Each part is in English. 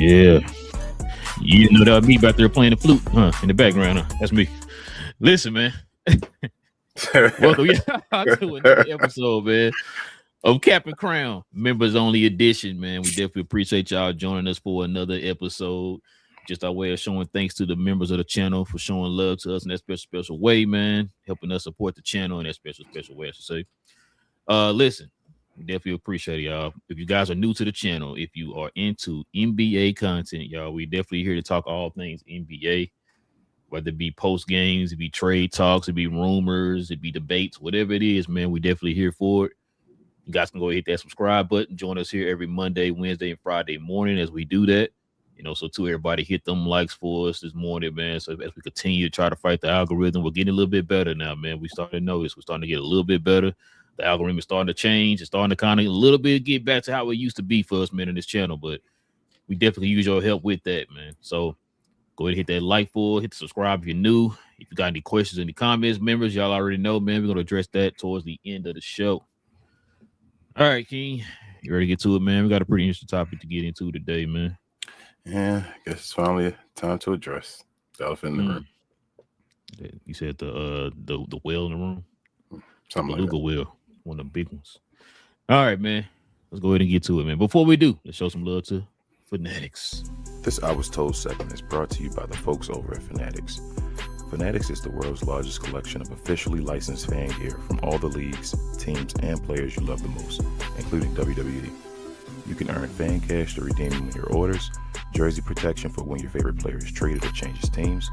Yeah. You know that was me back there playing the flute, in the background. That's me. Listen, man. Welcome to another episode, man, of Cap and Crown, members only edition, man. We definitely appreciate y'all joining us for another episode. Just our way of showing thanks to the members of the channel for showing love to us in that special way, man. Helping us support the channel in that special way, I should say. Listen, we definitely appreciate it, y'all. If you guys are new to the channel, if you are into NBA content, y'all, we definitely here to talk all things NBA. Whether it be post games, it be trade talks, it be rumors, it be debates, whatever it is, man, we definitely here for it. You guys can go hit that subscribe button. Join us here every Monday, Wednesday, and Friday morning as we do that. So to everybody, hit them likes for us this morning, man. So as we continue to try to fight the algorithm, we're getting a little bit better now, man. We starting to notice we're starting to get a little bit better. The algorithm is starting to change. It's starting to kind of a little bit get back to how it used to be for us, man, in this channel. But we definitely use your help with that, man. So go ahead and hit that like for, hit the subscribe if you're new. If you got any questions in the comments, members, y'all already know, man. We're going to address that towards the end of the show. All right, King. You ready to get to it, man? We got a pretty interesting topic to get into today, man. Yeah, I guess it's finally time to address the elephant in the room. You said the whale in the room? Something the like beluga whale, one of the big ones. All right, man. Let's go ahead and get to it, man. Before we do, let's show some love to Fanatics. This I Was Told segment is brought to you by the folks over at Fanatics. Fanatics is the world's largest collection of officially licensed fan gear from all the leagues, teams, and players you love the most, including WWE. You can earn fan cash to redeem when your orders, jersey protection for when your favorite player is traded or changes teams.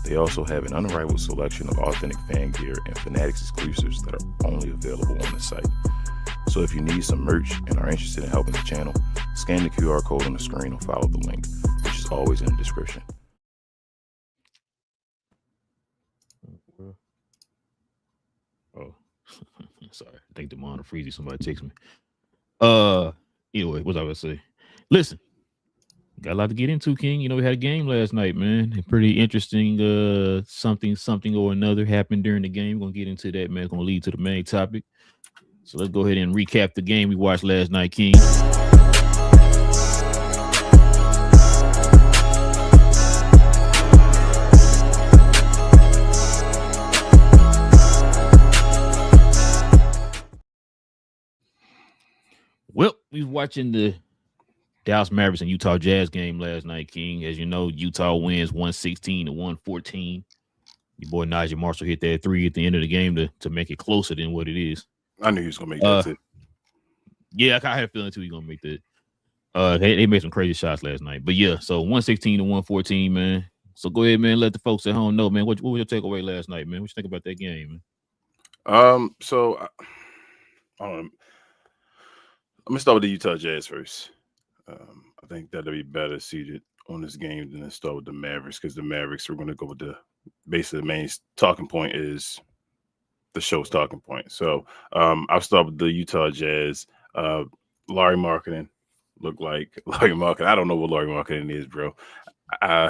They also have an unrivaled selection of authentic fan gear and Fanatics exclusives that are only available on the site. So if you need some merch and are interested in helping the channel, scan the QR code on the screen or follow the link, which is always in the description. Oh, sorry. I think the monitor freezing. Somebody text me. Anyway, what was I going to say? Listen, got a lot to get into, King. We had a game last night, man. Pretty interesting. Something or another happened during the game. We're gonna get into that, man. It's gonna lead to the main topic. So let's go ahead and recap the game we watched last night, King. Well, we was watching the Dallas Mavericks and Utah Jazz game last night, King. As you know, Utah wins 116-114. Your boy Najee Marshall hit that three at the end of the game to make it closer than what it is. I knew he was gonna make that too. Yeah, I had a feeling too he's gonna make that. They made some crazy shots last night. But yeah, so 116-114, man. So go ahead, man. Let the folks at home know, man. What was your takeaway last night, man? What you think about that game, man? So I don't know. I'm gonna start with the Utah Jazz first. I think that'll be better suited on this game than to start with the Mavericks, because the Mavericks are going to go with basically the main talking point is the show's talking point. So I'll start with the Utah Jazz. Larry Marketing looked like Larry Marketing. I don't know what Larry Marketing is, bro.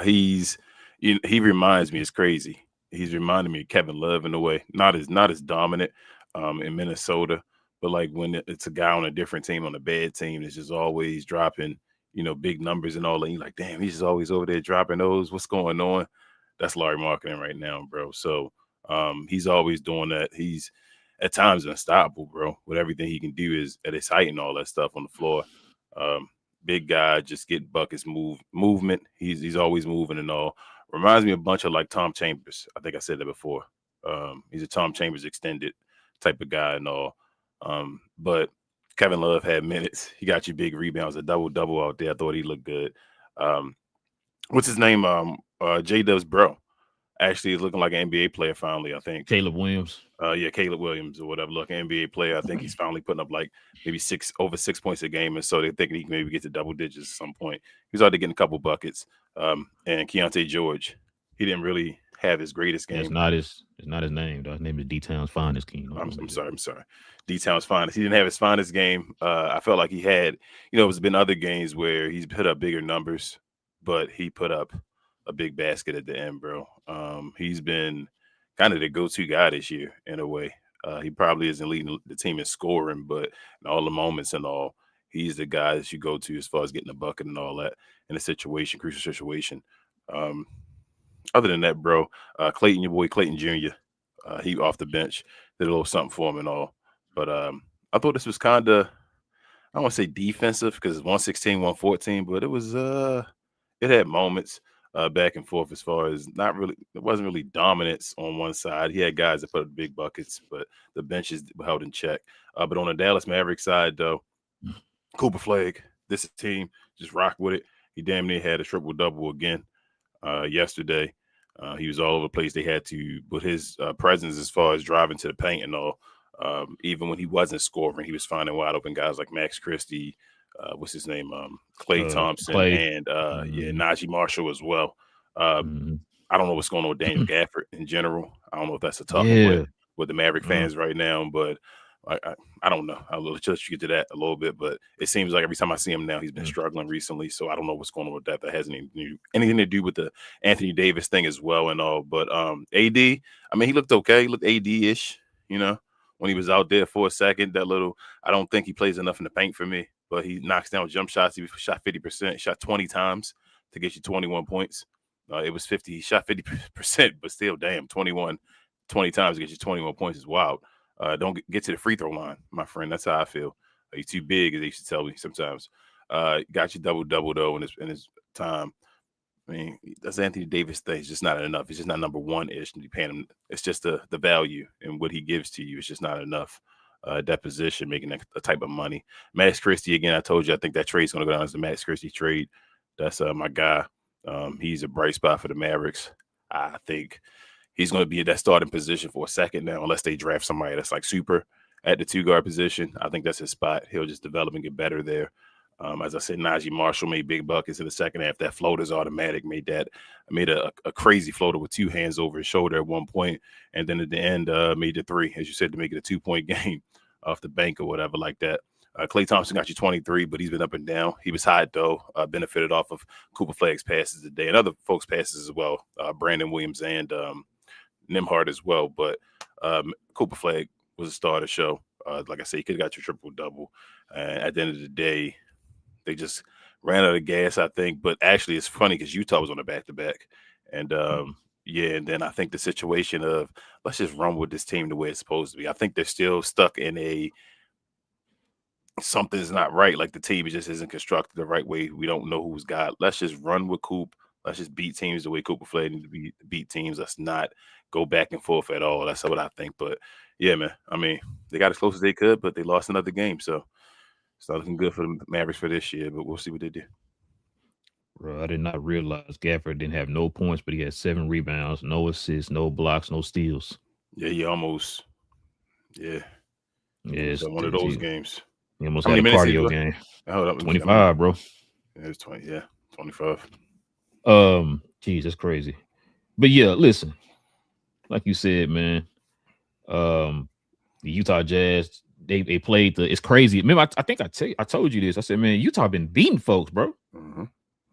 He reminds me, it's crazy. He's reminding me of Kevin Love in a way. Not as dominant in Minnesota. But like when it's a guy on a different team, on a bad team, that's just always dropping, big numbers and all that. You're like, damn, he's just always over there dropping those. What's going on? That's Larry Marketing right now, bro. So he's always doing that. He's at times unstoppable, bro. With everything he can do is at his height and all that stuff on the floor. Big guy, just get buckets, movement. He's always moving and all. Reminds me a bunch of like Tom Chambers. I think I said that before. He's a Tom Chambers extended type of guy and all. But Kevin Love had minutes. He got you big rebounds, a double out there. I thought he looked good. What's his name? J Dub's bro. Actually, is looking like an NBA player finally, I think. Caleb Williams. Yeah, Caleb Williams or whatever. Look, NBA player. I think he's finally putting up like maybe over 6 points a game. And so they're thinking he can maybe get to double digits at some point. He's already getting a couple buckets. And Keontae George, he didn't really have his greatest game. It's not his name, though. His name is D-Town's finest, King. I'm sorry. D-Town's finest. He didn't have his finest game. I felt like he had, there's been other games where he's put up bigger numbers, but he put up a big basket at the end, bro. He's been kind of the go-to guy this year in a way. He probably isn't leading the team in scoring, but in all the moments and all, he's the guy that you go to as far as getting a bucket and all that in a situation, crucial situation. Other than that, bro, Clayton, your boy Clayton Jr., he off the bench, did a little something for him and all. But I thought this was kind of, I don't want to say defensive because it's 116, 114, but it was it had moments back and forth as far as not really, it wasn't really dominance on one side. He had guys that put up big buckets, but the benches were held in check. But on the Dallas Mavericks side, though, Cooper Flag, this team just rock with it. He damn near had a triple double again yesterday. He was all over the place. They had to put his presence as far as driving to the paint and all. Even when he wasn't scoring, he was finding wide open guys like Max Christie, what's his name, Klay Thompson, and Najee Marshall as well. I don't know what's going on with Daniel Gafford in general. I don't know if that's a tough one with the Maverick fans right now, but I don't know. I'll let you get to that a little bit, but it seems like every time I see him now, he's been struggling recently. So I don't know what's going on with that. That hasn't anything to do with the Anthony Davis thing as well and all. But AD, I mean, he looked okay. He looked AD-ish, you know, when he was out there for a second. I don't think he plays enough in the paint for me, but he knocks down jump shots. He shot 50%, shot 20 times to get you 21 points. It was 50. He shot 50%, but still, damn, 20 times to get you 21 points is wild. Don't get to the free throw line, my friend. That's how I feel. He's too big, as they used to tell me sometimes. Got you double though in his time. I mean, that's Anthony Davis thing. It's just not enough. It's just not number one-ish. And you paying him. It's just the value and what he gives to you. It's just not enough. That position, making that type of money. Max Christie, again, I told you, I think that trade's going to go down as the Max Christie trade. That's my guy. He's a bright spot for the Mavericks. I think he's going to be at that starting position for a second now, unless they draft somebody that's like super at the 2-guard position. I think that's his spot. He'll just develop and get better there. As I said, Najee Marshall made big buckets in the second half. That floater's automatic. Made a crazy floater with 2 hands over his shoulder at one point, and then at the end made the 3, as you said, to make it a 2-point game off the bank or whatever like that. Klay Thompson got you 23, but he's been up and down. He was hot, though, benefited off of Cooper Flag's passes today and other folks' passes as well, Brandon Williams and Nimhard as well. But Cooper Flag was a star of the show. Like I said, he could have got your triple-double. At the end of the day, they just ran out of gas, I think. But actually, it's funny because Utah was on a back-to-back. And, and then I think the situation of let's just run with this team the way it's supposed to be. I think they're still stuck in something's not right. Like the team just isn't constructed the right way. We don't know who's got. Let's just run with Coop. Let's just beat teams the way Cooper Flag needs to beat teams. Let's not go back and forth at all. That's what I think. But, yeah, man, I mean, they got as close as they could, but they lost another game. So it's not looking good for the Mavericks for this year, but we'll see what they do. Bro, I did not realize Gafford didn't have no points, but he had 7 rebounds, no assists, no blocks, no steals. Yeah, he almost it's one of those games. He almost had a cardio game. Hold up, 25, bro. Yeah, it's 20. Yeah, 25. Geez, that's crazy. But yeah, listen, like you said, man, the Utah Jazz, they played it's crazy. Remember, I think I told you this. I said, man, Utah been beating folks, bro.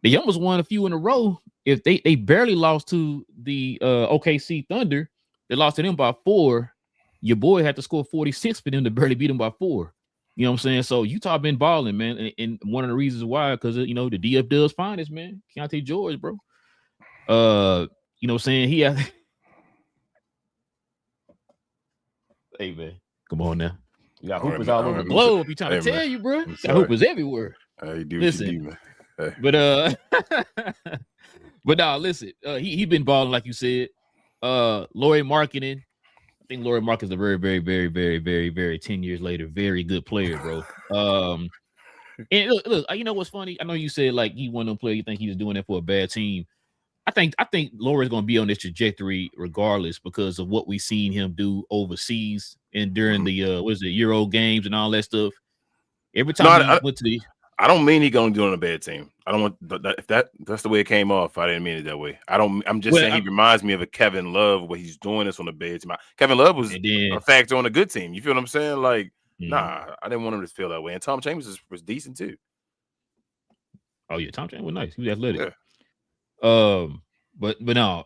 They almost won a few in a row. If they barely lost to the OKC Thunder, they lost to them by 4. Your boy had to score 46 for them to barely beat them by 4. You know what I'm saying? So Utah been balling, man. And one of the reasons why, because the DF does finest, man. Keontae George, bro. You know what I'm saying? He has. Hey, man, come on now. You got hoopers all over the globe. You trying to tell you, bro? You got hoopers everywhere. You do what you do, man. Hey. But no, listen. He been balling, like you said. Lauri Markkanen. I think Lauri Markkanen's a very, very, very, very, very, very 10 years later, very good player, bro. And look, you know what's funny? I know you said like he one of them players. You think he was doing that for a bad team. I think Lauri's going to be on this trajectory regardless because of what we've seen him do overseas and during the Euro games and all that stuff. Every time he went to the. I don't mean he's going to do it on a bad team. I don't want if that's the way it came off. I didn't mean it that way. I'm just saying he reminds me of a Kevin Love where he's doing this on a bad team. Kevin Love was a factor on a good team. You feel what I'm saying? Like, nah, I didn't want him to feel that way. And Tom Chambers was decent too. Oh yeah, Tom Chambers was nice. He was athletic. Yeah. But no.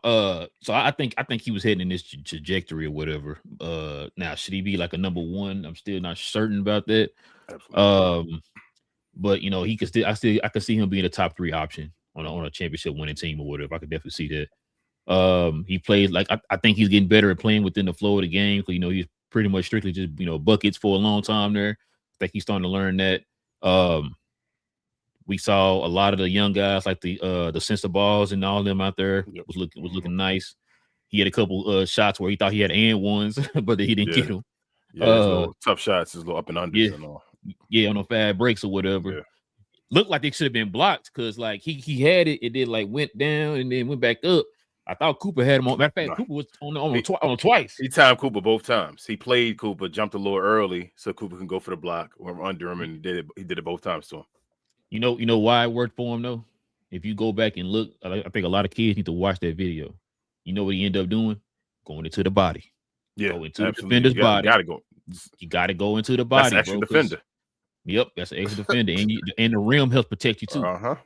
So I think he was heading in this trajectory or whatever. Now should he be like a number 1? I'm still not certain about that. Absolutely. but he could still. I could see him being a top 3 option on a championship winning team or whatever. I could definitely see that. He plays like I think he's getting better at playing within the flow of the game. So, he's pretty much strictly just buckets for a long time there. I think he's starting to learn that. We saw a lot of the young guys like the sensor balls and all of them out there was looking nice. He had a couple shots where he thought he had and ones, but he didn't get them. Yeah, his little tough shots, his little up and unders and all. Yeah, on the fast breaks or whatever. Yeah. Looked like they should have been blocked because like he had it, then like went down and then went back up. I thought Cooper had him on. Matter of fact, Cooper was on twice. He timed Cooper both times. He played Cooper, jumped a little early so Cooper can go for the block or under him, and he did it both times to him. You know why it worked for him though? If you go back and look, I think a lot of kids need to watch that video. You know what he ended up doing? Going into the body. Yeah, go into the defender's body. You got to go into the body. That's an extra defender. Yep, that's an extra defender, and the rim helps protect you too.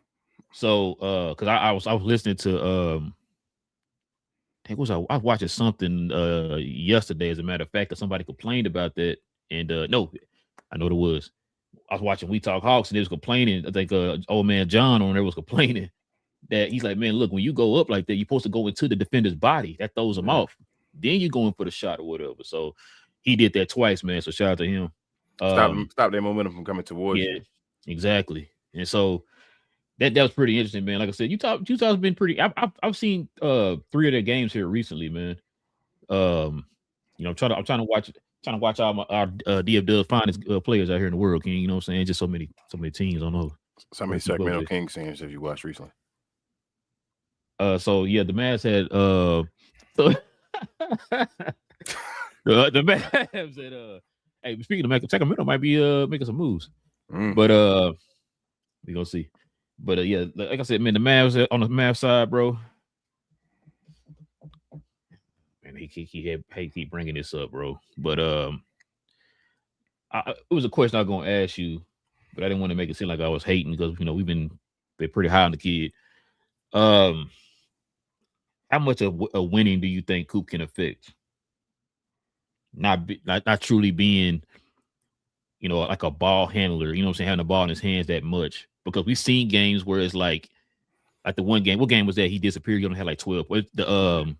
So, because I was listening to I was watching something yesterday, as a matter of fact, that somebody complained about that, and no, I know what it was. I was watching We Talk Hawks, and they was complaining. I think old man John on there was complaining that he's like, man, look, when you go up like that, you're supposed to go into the defender's body. That throws him off. Then you're going for the shot or whatever. So he did that twice, man. So shout out to him. Stop their momentum from coming towards you. Exactly. And so that was pretty interesting, man. Like I said, Utah's been pretty. I've seen 3 of their games here recently, man. I'm trying to watch our DFW finest players out here in the world, King. You know what I'm saying? Just so many teams. I don't know. So many Sacramento Kings games have you watched recently? So yeah, the Mavs had the Mavs had hey, speaking of Sacramento might be making some moves. But we gonna see. But yeah, like I said, man, the Mavs on the Mavs side, bro. And he keep bringing this up, bro. But it was a question I was gonna ask you, but I didn't want to make it seem like I was hating because we've been pretty high on the kid. How much of a winning do you think Coop can affect? Not truly being, like a ball handler. You know what I'm saying? Having the ball in his hands that much, because we've seen games where it's like the one game. What game was that? He disappeared. He only had like 12. The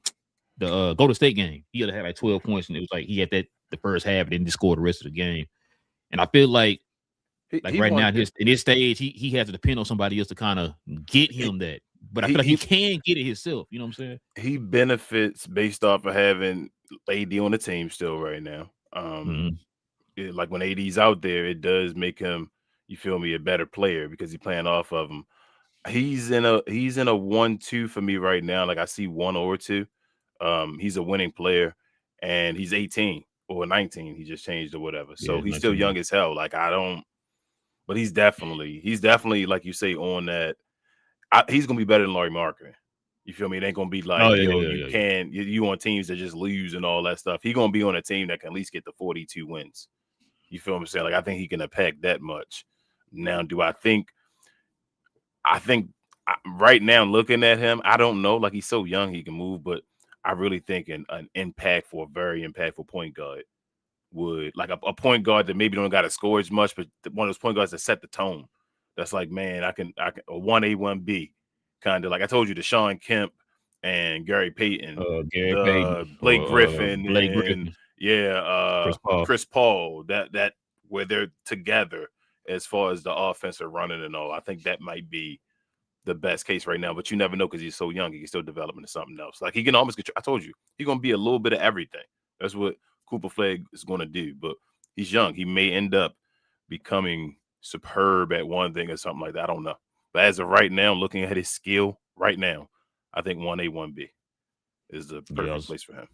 Golden State game. He only had like 12 points, and it was like he had that the first half, and then just scored the rest of the game. And I feel like right now in his stage, he has to depend on somebody else to kind of get him that. But I feel like he can get it himself. You know what I'm saying? He benefits based off of having AD on the team still right now. Like when AD's out there, it does make him, you feel me, a better player because he's playing off of him. He's in a 1-2 for me right now. Like I see 1 or 2. He's a winning player, and he's 18 or 19. He just changed or whatever. So he's still young as hell. Like but he's definitely like you say on that. He's gonna be better than Larry Marketing. You feel me? It ain't gonna be like you on teams that just lose and all that stuff. He's gonna be on a team that can at least get the 42 wins. You feel what I'm saying? Like I think he can impact that much. Now, do I think right now looking at him, I don't know. Like he's so young, he can move, but I really think an impactful, very impactful point guard would like a point guard that maybe don't got to score as much, but one of those point guards that set the tone. That's like, man, I can a 1A, 1B kind of like I told you, the Sean Kemp and Gary Payton, Blake Griffin, Chris Paul, that where they're together as far as the offensive running and all. I think that might be the best case right now, but you never know because he's so young. He can still develop into something else. Like he can almost I told you, he's gonna be a little bit of everything. That's what Cooper Flag is gonna do. But he's young. He may end up becoming superb at one thing or something like that. I don't know. But as of right now, looking at his skill right now, I think 1A, 1B is the perfect place for him.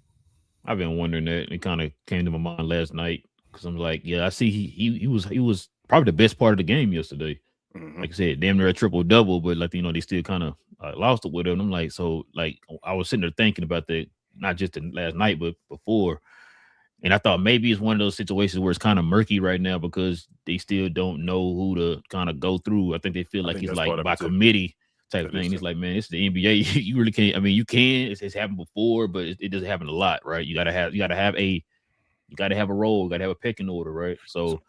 I've been wondering that. It kind of came to my mind last night because I'm like, I see he was probably the best part of the game yesterday. Like I said, damn near a triple-double, but like they still kind of lost it with him. I'm like, so like I was sitting there thinking about that, not just last night, but before. And I thought maybe it's one of those situations where it's kind of murky right now because they still don't know who to kind of go through. I think they feel like it's like by committee type thing. It's like, man, it's the NBA. You really can't. I mean, you can. It's happened before, but it doesn't happen a lot, right? You gotta have a role. You gotta have a pecking order, right? So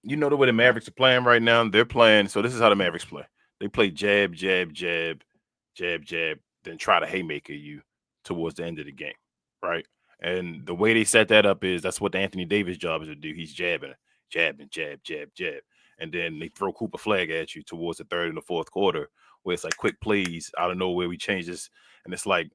You know the way the Mavericks are playing right now? They're playing. So this is how the Mavericks play. They play jab, jab, jab, jab, jab, then try to haymaker you towards the end of the game, right? And the way they set that up is that's what the Anthony Davis job is to do. He's jabbing, jabbing, jab, jab, jab. And then they throw Cooper Flag at you towards the third and the fourth quarter, where it's like quick plays out of nowhere. We change this. And it's like,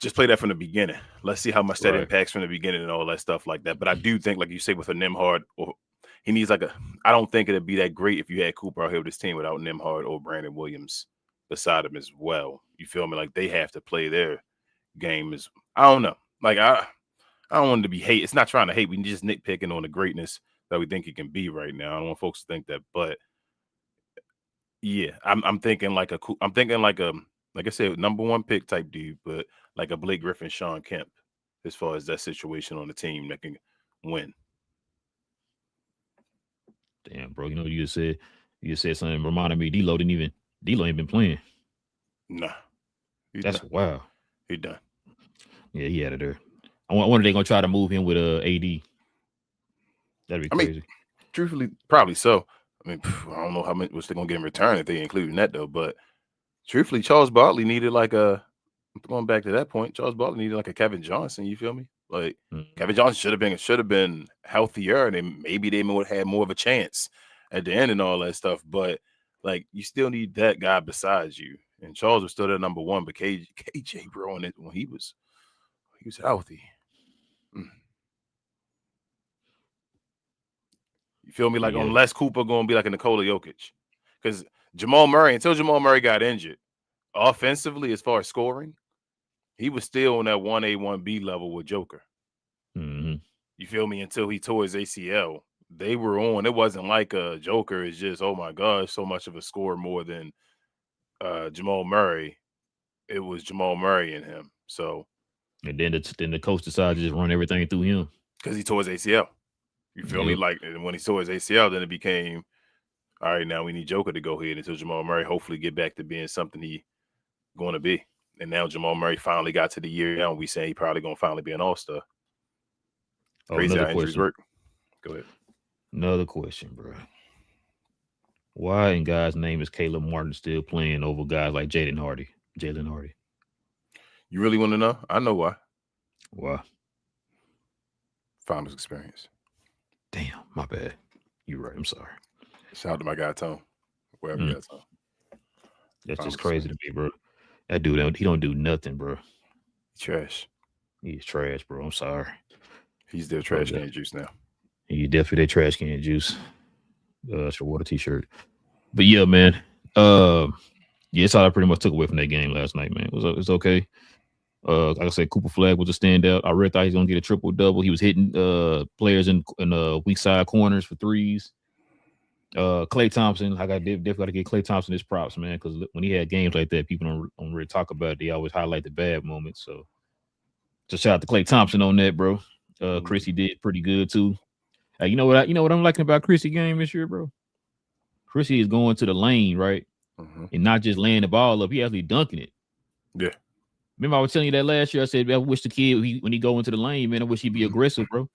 just play that from the beginning. Let's see how much that impacts from the beginning and all that stuff like that. But I do think, like you say, with a Nembhard, or he needs like a. I don't think it'd be that great if you had Cooper out here with this team without Nembhard or Brandon Williams beside him as well. You feel me? Like they have to play their game as. I don't know. Like I don't want it to be hate. It's not trying to hate. We just nitpicking on the greatness that we think he can be right now. I don't want folks to think that, but yeah, I'm thinking like a. I'm thinking like a. Like I said, number one pick type dude, but like a Blake Griffin, Sean Kemp, as far as that situation on the team that can win. Damn, bro. You know what you said something reminded me. D'Lo ain't been playing. Nah. That's wow. He done. Yeah, he had it there. I wonder they're gonna try to move him with AD. That'd be crazy. I mean, truthfully, probably so. I mean, I don't know how much they're gonna get in return if they include that though, but truthfully, Charles Barkley needed like a. Going back to that point, Charles Barkley needed like a Kevin Johnson. You feel me? Like Kevin Johnson should have been healthier, and maybe they would have had more of a chance at the end and all that stuff. But like, you still need that guy besides you. And Charles was still their number one, but KJ, bro, on it when he was healthy. You feel me? Like unless Cooper gonna be like a Nikola Jokic, because Jamal Murray, until Jamal Murray got injured, offensively as far as scoring, he was still on that 1A, 1B level with Joker. Mm-hmm. You feel me? Until he tore his ACL. They were on. It wasn't like a Joker is just, oh my gosh, so much of a score more than Jamal Murray. It was Jamal Murray and him. So, and then the coach decided to just run everything through him because he tore his ACL. You feel me? Like when he tore his ACL, then it became, all right, now we need Joker to go ahead until Jamal Murray hopefully get back to being something he going to be. And now Jamal Murray finally got to the year now, and we say he probably going to finally be an all-star. Crazy how injuries work. Go ahead. Another question, bro. Why in God's name is Caleb Martin still playing over guys like Jalen Hardy? You really want to know? I know why. Why? Finals experience. Damn, my bad. You're right. I'm sorry. Shout out to my guy Tone. Wherever you got Tone. That's just crazy to me, bro. That dude, he don't do nothing, bro. Trash. He's trash, bro. I'm sorry. He's their trash can juice now. He's definitely their trash can juice. It's a water t-shirt. But yeah, man. Yeah, that's all I pretty much took away from that game last night, man. It was okay. Like I said, Cooper Flag was a standout. I really thought he was gonna get a triple-double. He was hitting players in weak side corners for threes. Klay Thompson, like I definitely got to give Klay Thompson his props, man, because when he had games like that, people don't really talk about it. They always highlight the bad moments. So just shout out to Klay Thompson on that, bro. Chrissy did pretty good too. You know what I'm liking about Chrissy game this year, bro? Chrissy is going to the lane, right? And not just laying the ball up, he actually dunking it. Yeah. Remember I was telling you that last year? I said I wish the kid when he go into the lane, man, I wish he'd be aggressive, bro.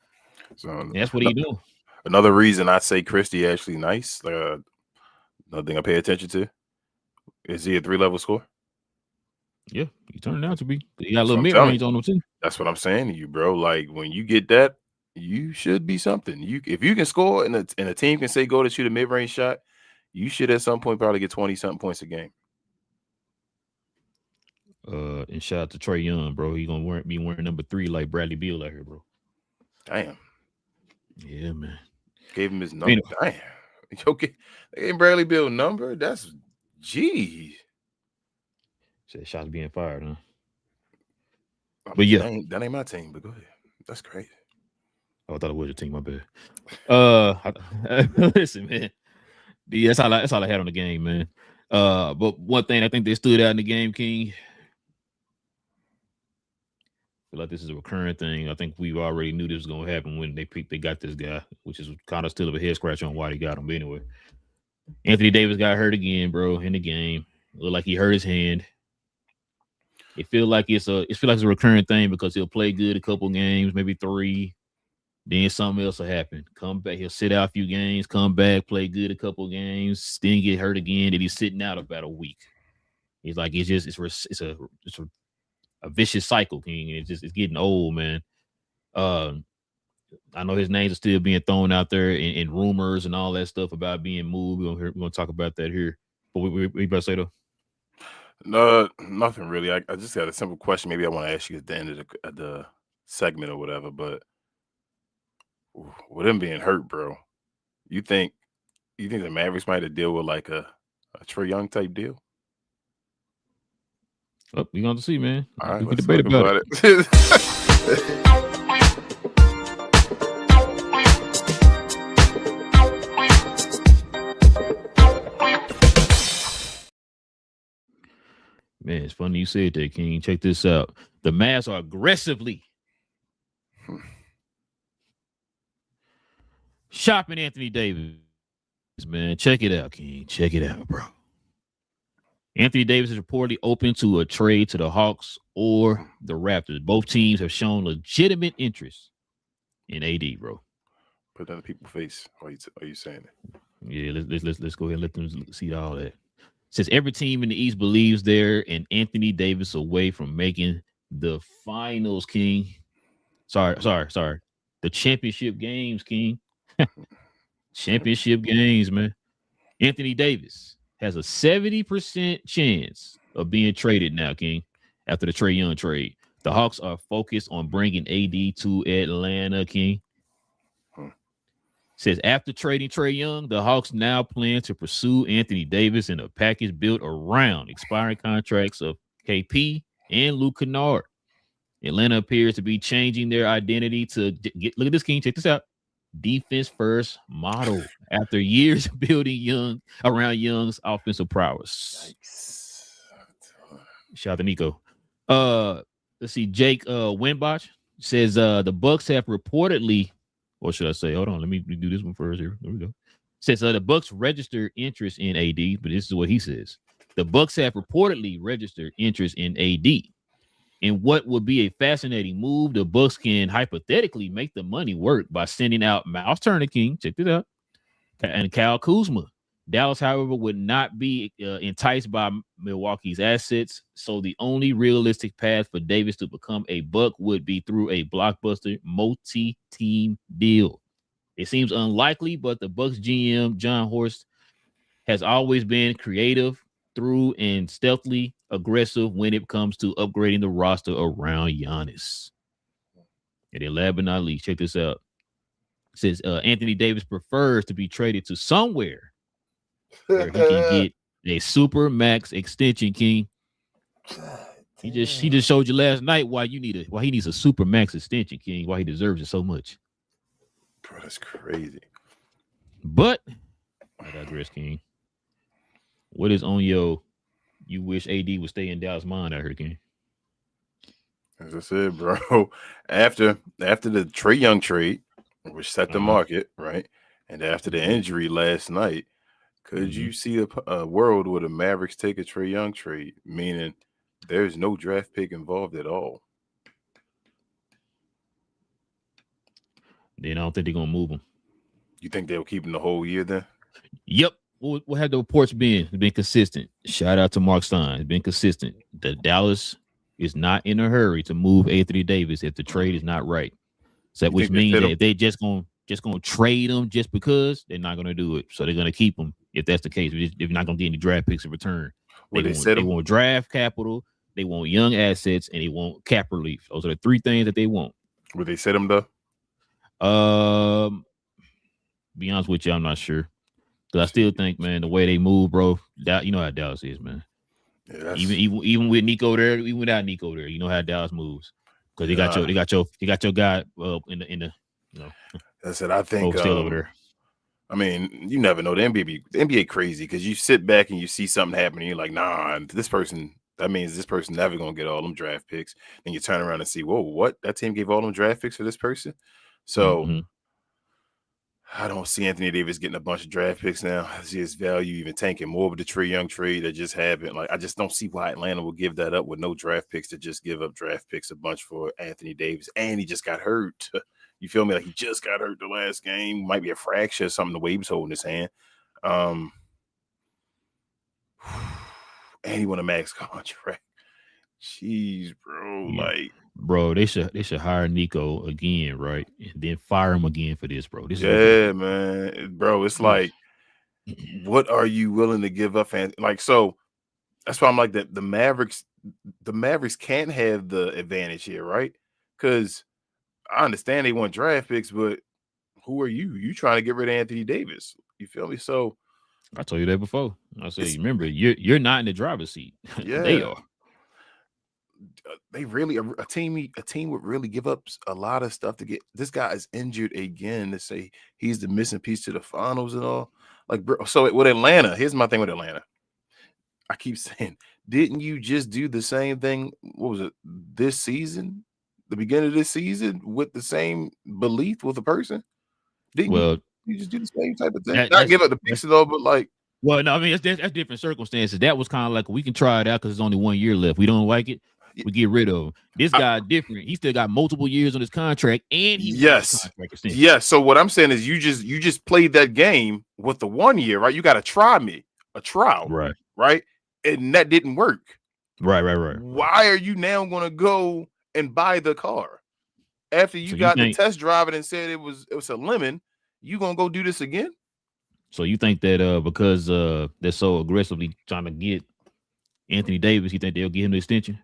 So and that's what he doing. Another reason I say Christie actually nice, another thing I pay attention to, is he a 3-level score? Yeah, he turned out to be. He got a little mid-range on him too. That's what I'm saying to you, bro. Like when you get that, you should be something. If you can score and a team can say go to shoot a mid-range shot, you should at some point probably get 20-something points a game. And shout out to Trae Young, bro. He gonna be wearing number 3 like Bradley Beal out here, bro. Damn. Yeah, man. Gave him his number. Damn. Okay. They gave Bradley Beal number. That's geez. Said shots being fired, huh? But yeah, that ain't my team. But go ahead. That's crazy. Oh, I thought it was your team. My bad. Listen, man. That's all I had on the game, man. But one thing I think they stood out in the game, King. I feel like this is a recurring thing. I think we already knew this was gonna happen when they got this guy, which is kind of still of a head scratch on why they got him. But anyway, Anthony Davis got hurt again, bro, in the game. Looked like he hurt his hand. It feels like it's a recurring thing because he'll play good a couple games, maybe 3, Then something else will happen. Come back, he'll sit out a few games, come back, play good a couple games, then get hurt again, and he's sitting out about a week. He's like, it's a vicious cycle, King. It's getting old, man. I know his names are still being thrown out there in rumors and all that stuff about being moved. We're gonna talk about that here. But we better say though. No, nothing really. I just got a simple question. Maybe I want to ask you at the end of the segment or whatever. But with him being hurt, bro, you think the Mavericks might have deal with like a Trae Young type deal? Oh, we going to see, man. All right, we can let's debate talk about it. Man, it's funny you said that, King. Check this out. The Mavs are aggressively shopping Anthony Davis, man. Check it out, King. Check it out, bro. Anthony Davis is reportedly open to a trade to the Hawks or the Raptors. Both teams have shown legitimate interest in AD, bro. Put that in people's face. Are you saying it? Yeah, let's go ahead and let them see all that. Says every team in the East believes they're and Anthony Davis away from making the finals, King. Sorry. The championship games, King. Championship games, man. Anthony Davis has a 70% chance of being traded now, King, after the Trae Young trade. The Hawks are focused on bringing AD to Atlanta, King. Says after trading Trae Young, the Hawks now plan to pursue Anthony Davis in a package built around expiring contracts of KP and Luke Kennard. Atlanta appears to be changing their identity to get. Look at this, King. Check this out. Defense first model after years building Young around Young's offensive prowess. Yikes. Shout out to Nico. Let's see. Jake Winbach says the Bucks have reportedly, or should I say, hold on, let me do this one first here. There we go. Says the Bucks registered interest in AD, but this is what he says. The Bucks have reportedly registered interest in AD. In what would be a fascinating move, the Bucks can hypothetically make the money work by sending out Miles Turner, King, check this out, and Kyle Kuzma. Dallas, however, would not be enticed by Milwaukee's assets, so the only realistic path for Davis to become a Buck would be through a blockbuster multi-team deal. It seems unlikely, but the Bucks GM, John Horst, has always been creative, through and stealthily aggressive when it comes to upgrading the roster around Giannis. And then last but not least, check this out. It says Anthony Davis prefers to be traded to somewhere where he can get a super max extension, King. He just showed you last night why he needs a super max extension, King, why he deserves it so much. Bro, that's crazy. But I digress, King. What is on your you wish AD would stay in Dallas mind out here, King? As I said, bro, after the Trae Young trade, which set the market, right? And after the injury last night, could you see a world where the Mavericks take a Trae Young trade, meaning there's no draft pick involved at all? Then I don't think they're going to move him. You think they'll keep him the whole year then? Yep. What have the reports been? It's been consistent. Shout out to Mark Stein. It's been consistent. The Dallas is not in a hurry to move Anthony Davis if the trade is not right. So which means that if they just gonna trade him just because, they're not gonna do it. So they're gonna keep him if that's the case. They're not gonna get any draft picks in return. They want draft capital, they want young assets, and they want cap relief. Those are the three things that they want. Would they set him though? Be honest with you, I'm not sure. Because I still think, man, the way they move, bro, you know how Dallas is, man. Yeah, even with Nico there, even without Nico there, you know how Dallas moves. Because they got your guy in the you know. I said I think still over there. I mean, you never know. The NBA crazy because you sit back and you see something happening. You're like, nah, that means this person never gonna get all them draft picks. Then you turn around and see, whoa, what? That team gave all them draft picks for this person. So I don't see Anthony Davis getting a bunch of draft picks now. I see his value even tanking more with the Trae Young trade that just happened. Like, I just don't see why Atlanta will give that up with no draft picks to just give up draft picks a bunch for Anthony Davis. And he just got hurt. You feel me? Like he just got hurt the last game. Might be a fracture or something the way he was holding his hand. And he won a max contract. Jeez, bro. Yeah. Like, bro, they should hire Nico again, right? And then fire him again for this, bro. This is man. Bro, it's like, what are you willing to give up? And like, so that's why I'm like that. The Mavericks can't have the advantage here, right? Because I understand they want draft picks, but who are you? You trying to get rid of Anthony Davis? You feel me? So I told you that before. I said, remember, you're not in the driver's seat. Yeah, they are. They really a team would really give up a lot of stuff to get this guy is injured again to say he's the missing piece to the finals and all. Like, bro, so with Atlanta, here's my thing with Atlanta. I keep saying, didn't you just do the same thing? What was it this season? The beginning of this season with the same belief with a person? Didn't you just do the same type of thing? Not give up the pieces though, but like. Well, no, I mean that's different circumstances. That was kind of like we can try it out because there's only 1 year left. We don't like it, we get rid of him. This guy different. He still got multiple years on his contract, and he contract extension. Yes. So what I'm saying is, you just played that game with the 1 year, right? You got to try a trial, right, and that didn't work, right. Why are you now going to go and buy the car after you got the test drive it and said it was a lemon? You gonna go do this again? So you think that because they're so aggressively trying to get Anthony Davis, you think they'll give him the extension?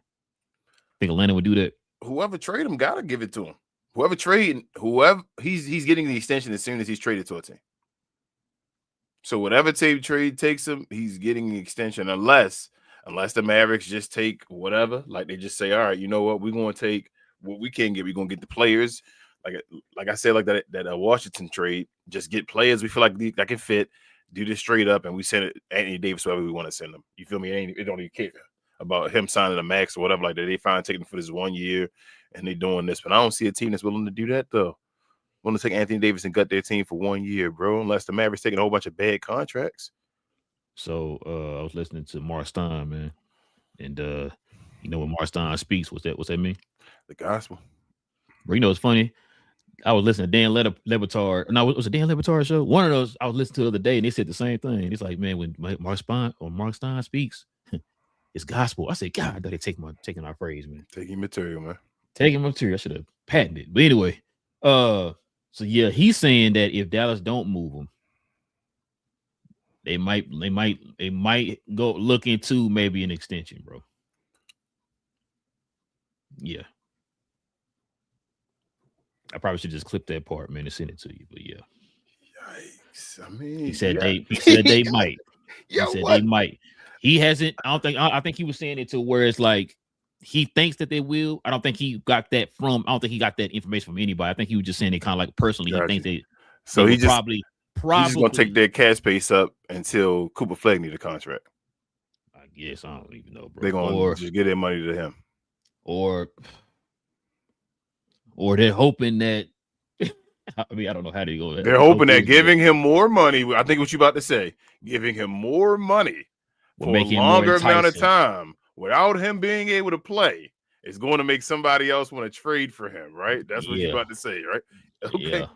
Think Atlanta would do that? Whoever trade him got to give it to him. Whoever he's getting the extension as soon as he's traded to a team. So whatever trade takes him, he's getting the extension unless the Mavericks just take whatever. Like they just say, all right, you know what? We're going to take what we can get. We're going to get the players. Like I said, like that Washington trade, just get players we feel like that can fit, do this straight up, and we send it Anthony Davis wherever we want to send him. You feel me? It don't even care about him signing a max or whatever like that. They finally taking him for this 1 year, and they doing this. But I don't see a team that's willing to do that though. Willing to take Anthony Davis and gut their team for 1 year, bro. Unless the Mavericks taking a whole bunch of bad contracts. So I was listening to Mark Stein, man, and you know when Mark Stein speaks, what's that mean? The gospel. Bro, you know it's funny. I was listening to Dan Lebatard. No, it was a Dan Lebatard show. One of those I was listening to the other day, and they said the same thing. It's like, man, when Mark Stein speaks, it's gospel. I said, God, they're taking our phrase, man. Taking material, man. Taking material. I should have patented it. But anyway, so yeah, he's saying that if Dallas don't move him, they might go look into maybe an extension, bro. Yeah. I probably should just clip that part, man, and send it to you. But yeah. Yikes. I mean, he said they might. He said they might. He hasn't. I think he was saying it to where it's like he thinks that they will. I don't think he got that from. I don't think he got that information from anybody. I think he was just saying it kind of like personally. He thinks they. So he just probably he's gonna take their cash space up until Cooper Flag need a contract. I guess I don't even know, bro. They're gonna just get their money to him, or they're hoping that. I mean, I don't know how they go. They're hoping that giving him more money. I think what you about to say, giving him more money for a longer amount of time without him being able to play is going to make somebody else want to trade for him, right? That's what you're about to say, right? Okay. Yeah.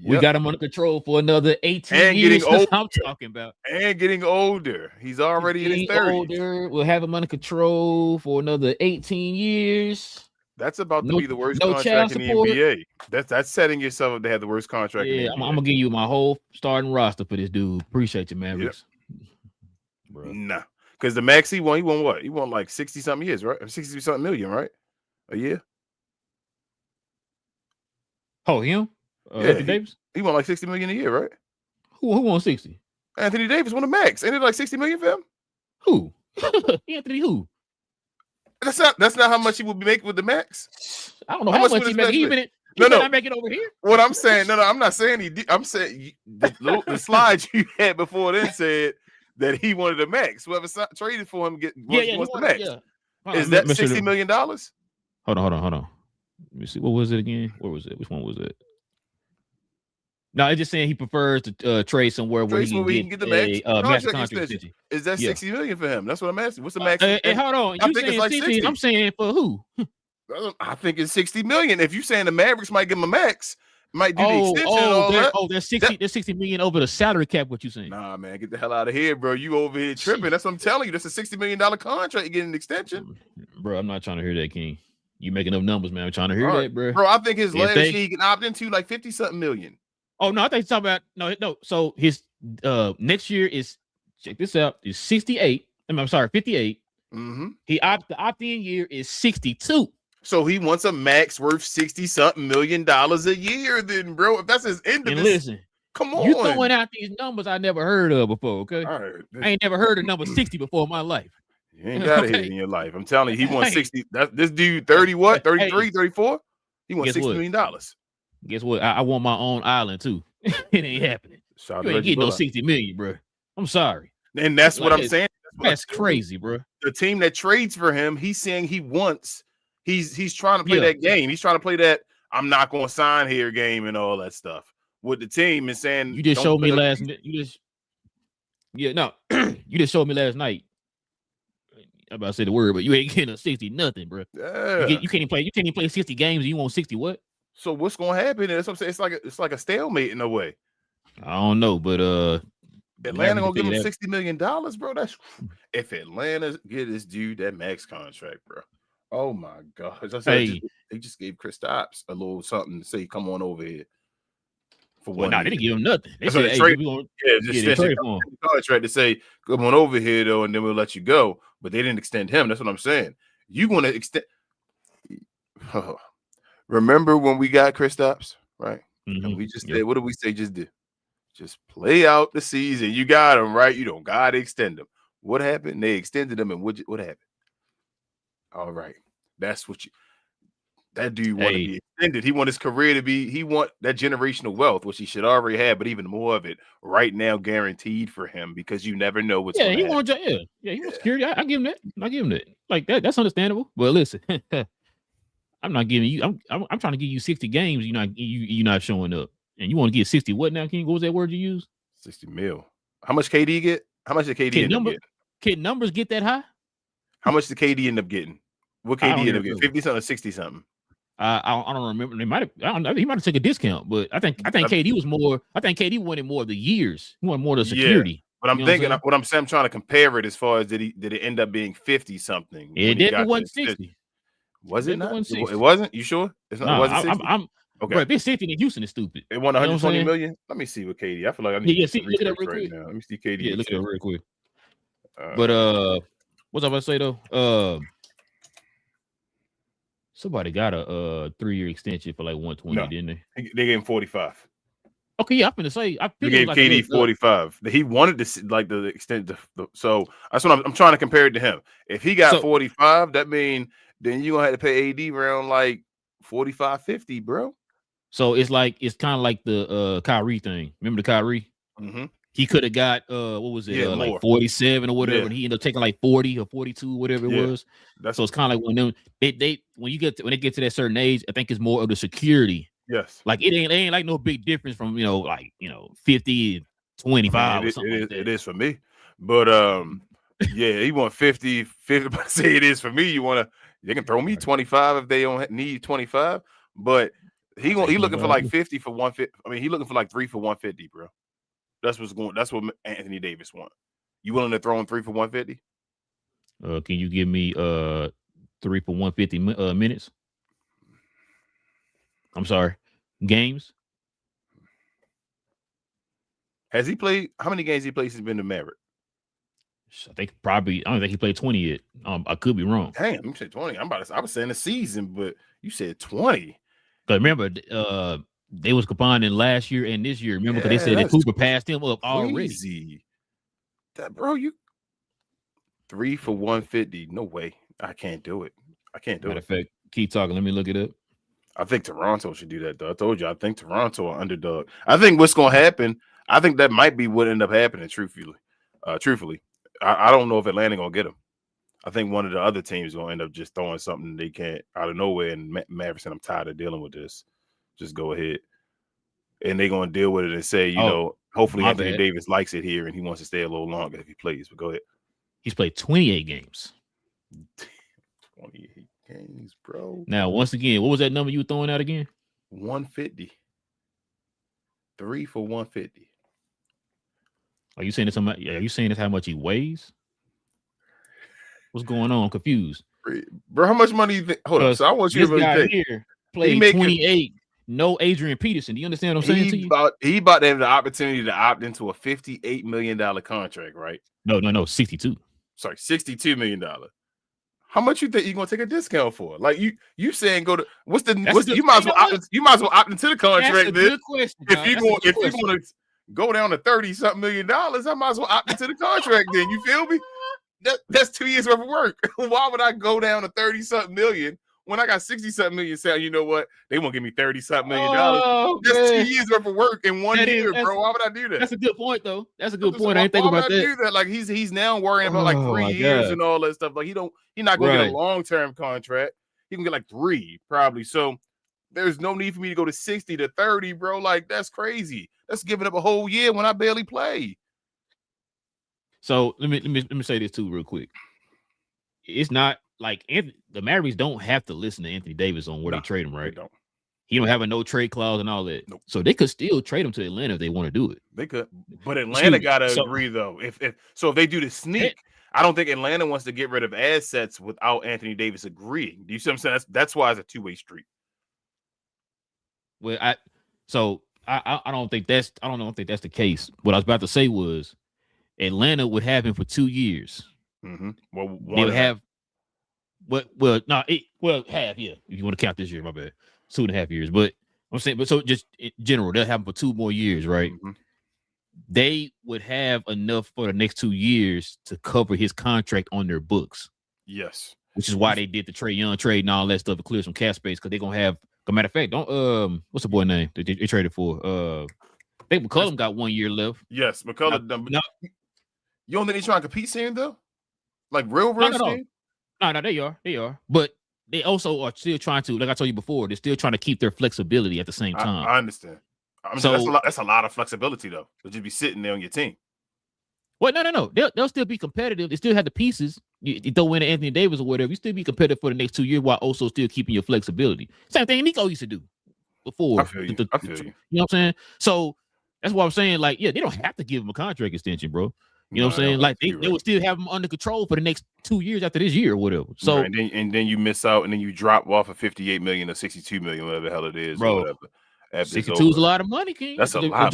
We got him under control for another 18 and years. Getting older. I'm talking about. And getting older. He's already in his 30s. Older. We'll have him under control for another 18 years. That's about to be the worst contract in the NBA. That's setting yourself up to have the worst contract in the NBA. I'm gonna give you my whole starting roster for this dude. Appreciate you, man. Yep. Nah. Because the max he won what? He won like 60-something years, right? 60-something million, right? A year? Oh, him? Anthony Davis? He won like 60 million a year, right? Who won 60? Anthony Davis won a max. Ain't it like 60 million for him? Who? Anthony who? That's not how much he would be making with the max. I don't know how much he making. Not making over here. What I'm saying, no, I'm not saying he did. I'm saying the slides you had before then said that he wanted a max. Whoever traded for him wants the max. Yeah. Is that $60 million? Hold on. Let me see. What was it again? Where was it? Which one was it? No, it's just saying he prefers to trade somewhere where he can get the max contract extension. Is that $60 million for him? That's what I'm asking. What's the max? Hold on. You saying like 60? I'm saying for who? I think it's $60 million. If you're saying the Mavericks might give him a max, Might do the extension and all that. There's 60 million over the salary cap. What you saying? Nah, man, get the hell out of here, bro. You over here tripping. That's what I'm telling you. That's a $60 million contract. You getting an extension. Bro, I'm not trying to hear that, King. You making up numbers, man. I'm trying to hear that, bro. Bro, I think his last year he can opt into like 50-something million. Oh, no, I think he's talking about no. So his next year is, check this out, is 68. I'm sorry, 58. Mm-hmm. The opt-in year is 62. So he wants a max worth $60-something million a year, then, bro. If that's his end of and his, listen, come on. You throwing out these numbers I never heard of before, okay? All right. I ain't never heard of number 60 before in my life. You ain't got to hit it in your life. I'm telling you, he wants 60. This dude, 30 what? 33, 34? He wants $60 million. Guess what? I want my own island, too. It ain't happening. You ain't getting no 60 million, bro. I'm sorry. And that's what I'm saying. That's crazy, bro. The team that trades for him, he's saying he wants. He's trying to play that game. He's trying to play that I'm not going to sign here game and all that stuff. With the team and saying you just showed me last night. You just showed me last night. I'm about to say the word, but you ain't getting a 60 nothing, bro. Yeah. You can't even play 60 games. And you want 60 what? So what's going to happen? That's what I'm saying. It's like a stalemate in a way. I don't know, but Atlanta gonna give him $60 million, bro. That's if Atlanta get this dude that max contract, bro. Oh my gosh! I said they just gave Kristaps a little something to say, "Come on over here." For well, they didn't give him nothing. They said, "Hey, just contract to say, "Come on over here, though, and then we'll let you go." But they didn't extend him. That's what I'm saying. You gonna extend? Remember when we got Kristaps, right? Mm-hmm. And we just did. What did we say? Just did. Just play out the season. You got him, right? You don't got to extend him. What happened? They extended him, and what happened? All right. That's what that dude want to be extended. He want his career to be, he want that generational wealth, which he should already have, but even more of it right now guaranteed for him because you never know what's going to happen. He wants security. I give him that. I give him that. Like that. That's understandable. But listen, I'm not giving you, I'm trying to give you 60 games. You're not showing up. And you want to get 60 what now, King? What was that word you used? 60 mil. How much KD get? How much did KD end up getting? Can numbers get that high? How much did KD end up getting? What KD end up getting? 50 something or 60 something? I don't remember. They might have. I don't know. He might have taken a discount, but I think KD was more. I think KD wanted more of the years. He wanted more of the security. Yeah, but I'm thinking what I'm saying. I'm trying to compare it as far as did it end up being 50 something? It definitely wasn't 60. Was it not? It wasn't. You sure? It's not. It wasn't 60? Okay. Bro, if it's 60 in Houston, it's stupid. It won 120 million. Let me see what KD. I feel like I need to see look at that real quick now. Let me see KD. Yeah, look at it real quick. But what's I about to say though? Somebody got a 3-year extension for like 120, didn't they? They gave him 45. Okay, yeah, I'm gonna say they gave like KD 45. He wanted to like the extent. So that's what I'm trying to compare it to him. If he got 45, that mean then you gonna have to pay AD around like 45, 50, bro. So it's kind of like the Kyrie thing. Remember the Kyrie? Mm-hmm. He could have got what was it like 47 or whatever, and he ended up taking like 40 or 42, whatever it was. So it's kind of like when they get to that certain age, I think it's more of the security. Yes, like it ain't like no big difference from 50 and 25 or something like that. It is for me, but yeah, he want 50. But say it is for me. They can throw me 25 if they don't need 25, but he looking for like 50 for 150. I mean, he looking for like 3 for 150, bro. That's what Anthony Davis want. You willing to throw him 3 for 150? Can you give me 3 for 150 minutes? I'm sorry, games. Has he played? How many games he played since he's been to Maverick? I think probably. I don't think he played 20 yet. I could be wrong. Damn, you said 20. I was saying the season, but you said 20. Because remember, they was combining last year and this year. Remember, because they said that Cooper passed him up already. That bro, you 3 for 150. No way. I can't do it. Matter of fact, keep talking. Let me look it up. I think Toronto should do that, though. I told you, I think Toronto are underdog. I think what's going to happen, I think that might be what ended up happening, truthfully. I don't know if Atlanta going to get them. I think one of the other teams is going to end up just throwing something they can't out of nowhere. And Mavericks said, I'm tired of dealing with this. Just go ahead. And they're going to deal with it and say, hopefully Anthony Davis likes it here and he wants to stay a little longer if he plays. But go ahead. He's played 28 games. 28 games, bro. Now, once again, what was that number you were throwing out again? 150. 3 for 150. Are you saying this how much he weighs? What's going on? I'm confused. Bro, how much money you think? Hold up. So I want you to really think. Here played 28. No Adrian Peterson. Do you understand what I'm saying to you? He about to have the opportunity to opt into a $58 million contract, right? No, 62. Sorry, $62 million. How much you think you're gonna take a discount for? Like you saying go to you might as well opt into the contract. That's a good question. If you're gonna go down to $30-something million, I might as well opt into the contract. Then you feel me? That's 2 years worth of work. Why would I go down to 30-something million when I got 60-something million? Saying, you know what, they won't give me $30-something million. That's 2 years worth of work in 1 year, bro. Why would I do that? That's a good point, though. That's a good point. I ain't think about that. Do that. Like he's now worrying about like 3 years and all that stuff. Like he's not gonna get a long-term contract. He can get like 3 probably. So there's no need for me to go to 60 to 30, bro. Like that's crazy. That's giving up a whole year when I barely play. So let me say this too real quick. It's not like the Mavericks don't have to listen to Anthony Davis on where they trade him, right? They don't. He don't have a no trade clause and all that. Nope. So they could still trade him to Atlanta if they want to do it. They could, but Atlanta gotta agree though. If they do the sneak, I don't think Atlanta wants to get rid of assets without Anthony Davis agreeing. Do you see what I'm saying? That's why it's a two-way street. Well, I don't think that's the case. What I was about to say was Atlanta would have him for 2 years. Mm-hmm. Well, they would have half, yeah. If you want to count this year, my bad. 2.5 years. But I'm saying, so just in general, they'll have him for 2 more years, right? Mm-hmm. They would have enough for the next 2 years to cover his contract on their books. Yes. Which is why they did the Trae Young trade and all that stuff to clear some cap space, because they're gonna have, a matter of fact, what's the boy name they traded for? I think McCollum got 1 year left. Yes, McCollum. No. You don't think he's trying to compete soon though? Like real soon? No, they are. But they also are still trying to, like I told you before, they're still trying to keep their flexibility at the same time. I understand. That's a lot of flexibility though. To just be sitting there on your team. Well, no. They'll still be competitive. They still have the pieces. You throw in Anthony Davis or whatever, you still be competitive for the next 2 years while also still keeping your flexibility. Same thing Nico used to do before. I feel you. I feel you. You know what I'm saying? So that's why I'm saying, like, yeah, they don't have to give him a contract extension, bro. You know what I'm saying? Like they would still have him under control for the next 2 years after this year or whatever. So and then you miss out, and then you drop off of 58 million or 62 million, whatever the hell it is, bro. Or whatever. 62 is a lot of money, King. That's a lot.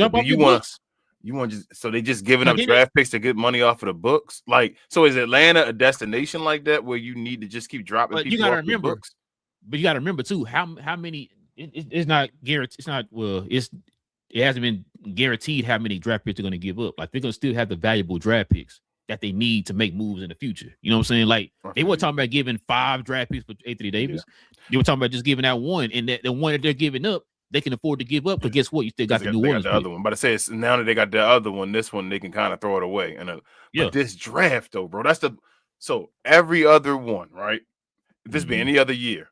You want so they just giving up draft picks to get money off of the books? Like, so is Atlanta a destination like that where you need to just keep dropping people off the books? But you got to remember too how many. It's not guaranteed. It's not it hasn't been guaranteed how many draft picks they're going to give up. Like they're going to still have the valuable draft picks that they need to make moves in the future. You know what I'm saying? Like they weren't talking about giving 5 draft picks for Anthony Davis. Yeah. They were talking about just giving out 1, and the one that they're giving up, they can afford to give up. Because guess what? You still got the New Orleans. The other one. But I say it's now that they got the other one, this one they can kind of throw it away. And but this draft though, bro, so every other one, right? If this be any other year,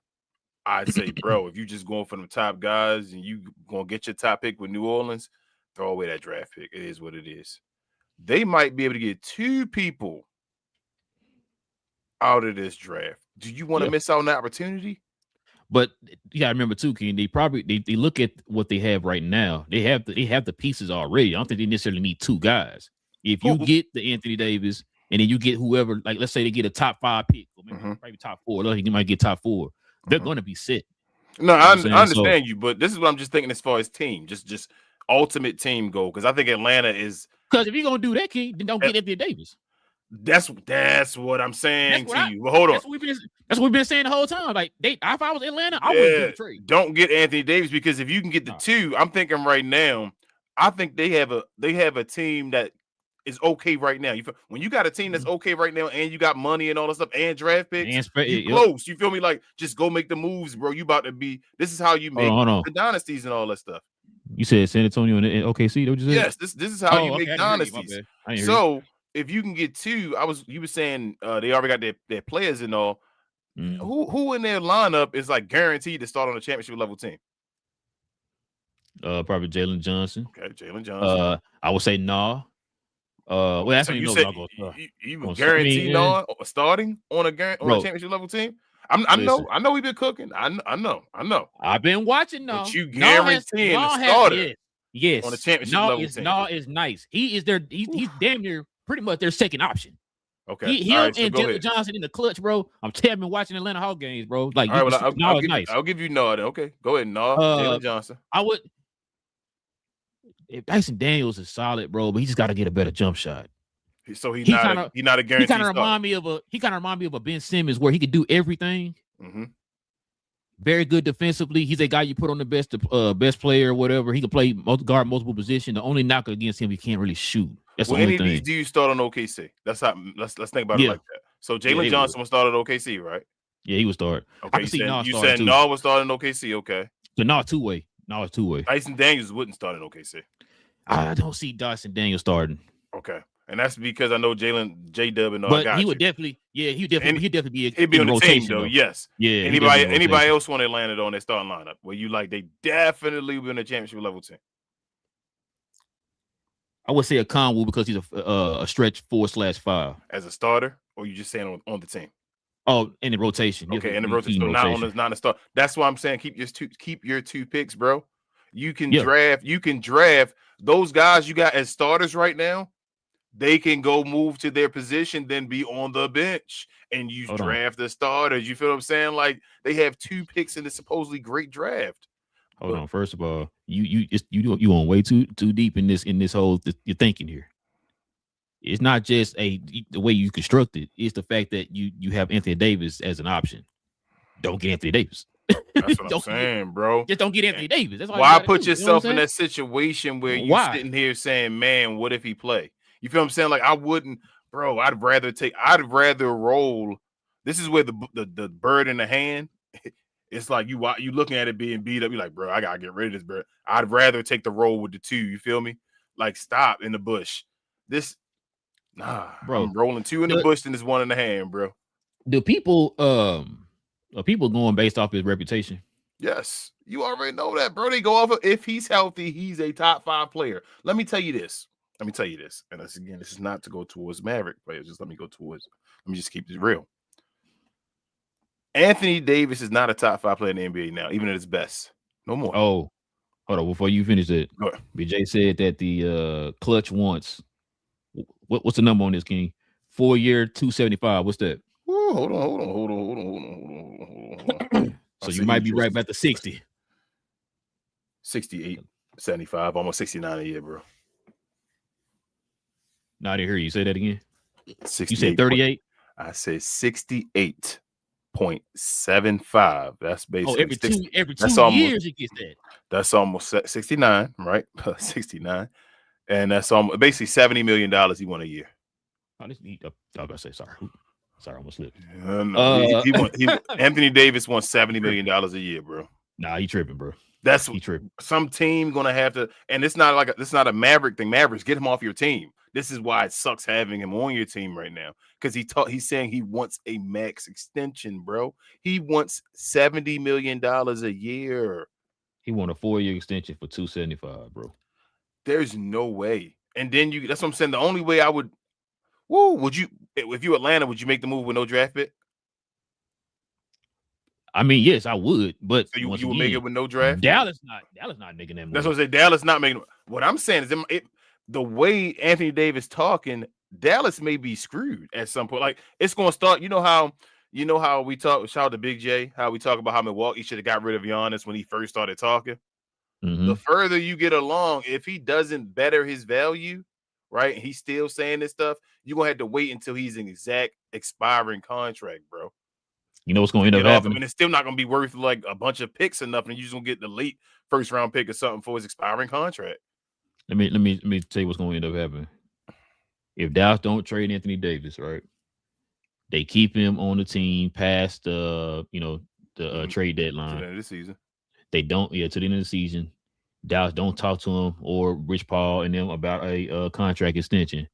I'd say, bro, if you just going for them top guys and you gonna get your top pick with New Orleans, throw away that draft pick. It is what it is. They might be able to get 2 people out of this draft. Do you want to miss out on that opportunity? But you gotta remember too, King. They look at what they have right now. They have the pieces already. I don't think they necessarily need 2 guys. If you get the Anthony Davis and then you get whoever, like let's say they get a top 5 pick, or maybe probably top 4. Look, you might get top 4. They're gonna be set. No, I understand you, but this is what I'm just thinking as far as team, just ultimate team goal. Because I think Atlanta is. Because if you're gonna do that, King, then don't get Anthony Davis. That's what I'm saying to you. Well, hold on. That's what we've been saying the whole time. Like, if I was Atlanta, I would do the trade. Don't get Anthony Davis, because if you can get the 2, I'm thinking right now, I think they have a team that is okay right now. When you got a team that's okay right now, and you got money and all that stuff, and draft picks, close. You feel me? Like, just go make the moves, bro. You about to be. This is how you make the dynasties and all that stuff. You said San Antonio and OKC. What you said? Yes, this is how you make dynasties. So if you can get 2, you were saying they already got their players and all. Who in their lineup is like guaranteed to start on a championship level team? Probably Jalen Johnson. Okay, Jalen Johnson. I would say nah. Well, that's so you said you would guarantee Nah starting on a championship level team. I know we've been cooking. I know. I've been watching. But you guaranteeing to start it. Yes. On a championship level team. No is nice. He is their he's damn near pretty much their second option. Okay. Him right, so and Jalen Johnson in the clutch, bro. I'm telling you, watching Atlanta Hawk games, bro. Like, all right, well, is nice. I'll give you no. Okay, go ahead, no. Jalen Johnson. I would. If Dyson Daniels is solid, bro, but he just got to get a better jump shot. So he's not a guaranteed. He kind of remind me of a Ben Simmons where he could do everything. Mm-hmm. Very good defensively. He's a guy you put on the best player or whatever. He can play guard multiple positions. The only knock against him, he can't really shoot. That's the only thing. Any do you start on OKC? That's how. Let's think about it like that. So Jalen Johnson was started at OKC, right? Yeah, he was started. Okay, you said Nah was starting OKC. Okay, so Nah two-way. Nah is two-way. Dyson Daniels wouldn't start in OKC. I don't see Dyson Daniels starting. Okay, and that's because I know J-Dub and all. But he would definitely, he'd definitely be. He'd be on the team though. Yes. Yeah. Anybody else want to land it on their starting lineup? Where you like they definitely be in a championship level team? I would say a Conwell because he's a stretch 4/5 as a starter, or you just saying on the team? Oh, in the rotation. Okay, in the rotation. So not a start. That's why I'm saying keep your two picks, bro. You can draft those guys you got as starters right now. They can go move to their position, then be on the bench, and you draft the starters. You feel what I'm saying? Like they have 2 picks in the supposedly great draft. Hold on. First of all, you on way too deep in this whole you're thinking here. It's not just the way you construct it. It's the fact that you have Anthony Davis as an option. Don't get Anthony Davis. That's what I'm saying, bro. Just don't get Anthony Davis. That's why put yourself in that situation where you're sitting here saying, "Man, what if he play?" You feel what I'm saying? Like I wouldn't, bro. I'd rather roll. This is where the bird in the hand. It's like you looking at it being beat up. You're like, bro, I gotta get rid of this bird. I'd rather take the roll with the 2. You feel me? Like stop in the bush. Bro, I'm rolling 2 in the bush and there's 1 in the hand, bro. Do people are people going based off his reputation? Yes, you already know that, bro. They go off of if he's healthy, he's a top 5 player. Let me tell you this. And this is not to go towards Maverick players. Let me just keep this real. Anthony Davis is not a top 5 player in the NBA now, even at his best. No more. Oh, hold on. Before you finish it, BJ said that the clutch wants what's the number on this, King? 4-year, 275. What's that? Ooh, hold on. So you might be right about the 60. 68, 75, almost 69 a year, bro. No, I didn't hear you. Say that again. You said 38? I said 68.75. That's basically every 2 years it gets that. That's almost 69, right? 69. And that's almost basically $70 million he won a year. I was about to say sorry. Sorry, I almost slipped. Anthony Davis won $70 million a year, bro. Nah, he tripping, bro. That's he tripping. Some team gonna have to, and it's not a Maverick thing. Mavericks, get him off your team. This is why it sucks having him on your team right now. Because he's saying he wants a max extension, bro. He wants $70 million a year. He want a 4-year extension for $275, bro. There's no way. And then that's what I'm saying. The only way I would you, if you Atlanta, would you make the move with no draft pick? I mean, yes, I would, but so you would make it with no draft? Dallas not making that move. That's what I say. Dallas not making. What I'm saying is, the way Anthony Davis talking, Dallas may be screwed at some point. Like it's going to start. You know how we talk. Shout out to Big J. How we talk about how Milwaukee should have got rid of Giannis when he first started talking. Mm-hmm. The further you get along, if he doesn't better his value, right, and he's still saying this stuff, you're gonna have to wait until he's an exact expiring contract, bro. You know what's going to end up happening? And it's still not going to be worth like a bunch of picks or nothing. You're just going to get the late first round pick or something for his expiring contract. Let me tell you what's going to end up happening. If Dallas don't trade Anthony Davis, right, they keep him on the team past trade deadline. To the end of the season. They don't, to the end of the season. Dallas don't talk to him or Rich Paul and them about a contract extension.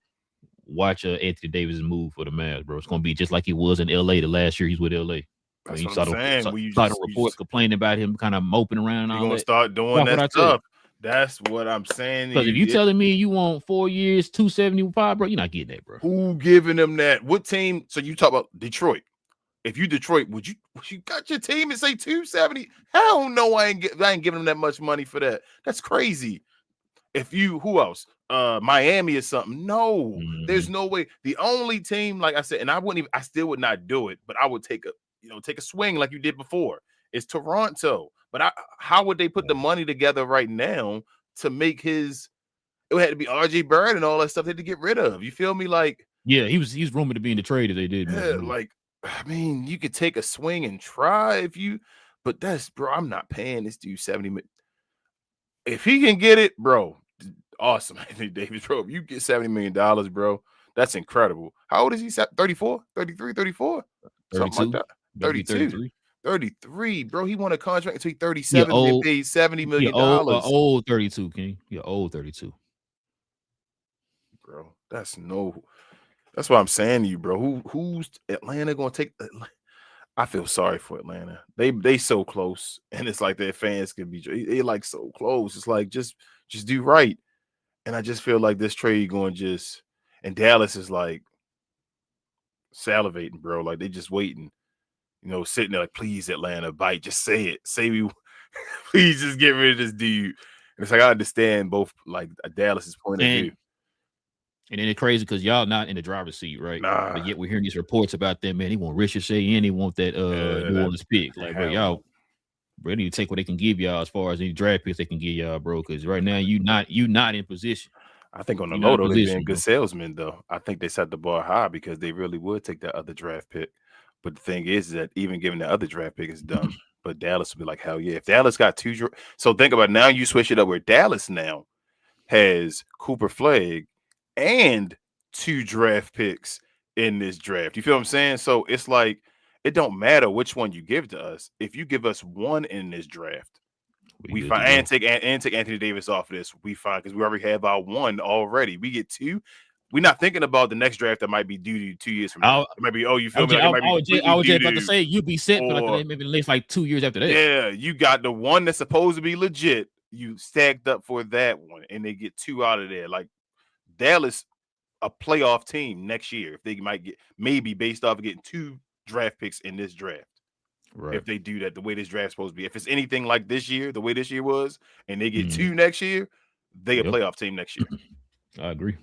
Watch Anthony Davis move for the Mavs, bro. It's gonna be just like he was in LA the last year he's with LA. That's what I'm saying. Saw the reports complaining about him kind of moping around. You're gonna start doing that stuff. That's what I'm saying. Because if you telling me you want 4 years, 275, bro, you're not getting that, bro. Who giving them that? What team? So you talk about Detroit. If you Detroit, would you got your team and say 270? Hell no, I ain't giving them that much money for that. That's crazy. who else? Miami or something. No, there's no way. The only team, like I said, and I still would not do it, but I would take a swing like you did before. It's Toronto. But how would they put the money together right now to make it had to be RJ Barrett and all that stuff they had to get rid of. You feel me? Like, he's rumored to be in the trade if they did. Like, I mean, you could take a swing and try but bro, I'm not paying this dude 70 million. If he can get it, bro, awesome. Anthony Davis, bro, if you get $70 million, bro, that's incredible. How old is he? 34, 33, 34? Something like that. 32. 33, bro. He won a contract until he's 37 and paid $70 million. Old 32, King. You're old 32. Bro, that's what I'm saying to you, bro. Who's Atlanta gonna take? I feel sorry for Atlanta. They so close, and it's like their fans can be they like so close. It's like just do right. And I just feel like this trade going and Dallas is like salivating, bro. Like they just waiting, sitting there like, please, Atlanta, bite. Just say it. Say we please just get rid of this dude. And it's like I understand both like Dallas's point of view. And then it's crazy because y'all not in the driver's seat, right? Nah. But yet we're hearing these reports about them, man. They want Ricochet and they want that New Orleans pick. Like, bro, y'all need to take what they can give y'all as far as any draft picks they can give y'all, bro. Because right now you not in position. I think on the low, though, they've been good salesmen, though. I think they set the bar high because they really would take that other draft pick. But the thing is that even giving the other draft pick is dumb. But Dallas would be like, hell yeah. If Dallas got so think about now you switch it up where Dallas now has Cooper Flagg and 2 draft picks in this draft. You feel what I'm saying? So it's like it don't matter which one you give to us. If you give us 1 in this draft, we fine. And take Anthony Davis off of this. We fine because we already have our 1 already. We get 2. We're not thinking about the next draft that might be due to 2 years from now. It might be, you feel me? Like I was just about to say you'd be set for like maybe at least like 2 years after that. Yeah, you got the 1 that's supposed to be legit. You stacked up for that one, and they get 2 out of there. Like Dallas, a playoff team next year if they might get maybe based off of getting 2 draft picks in this draft. Right. If they do that the way this draft's supposed to be. If it's anything like this year, the way this year was, and they get 2 next year, they a playoff team next year. I agree.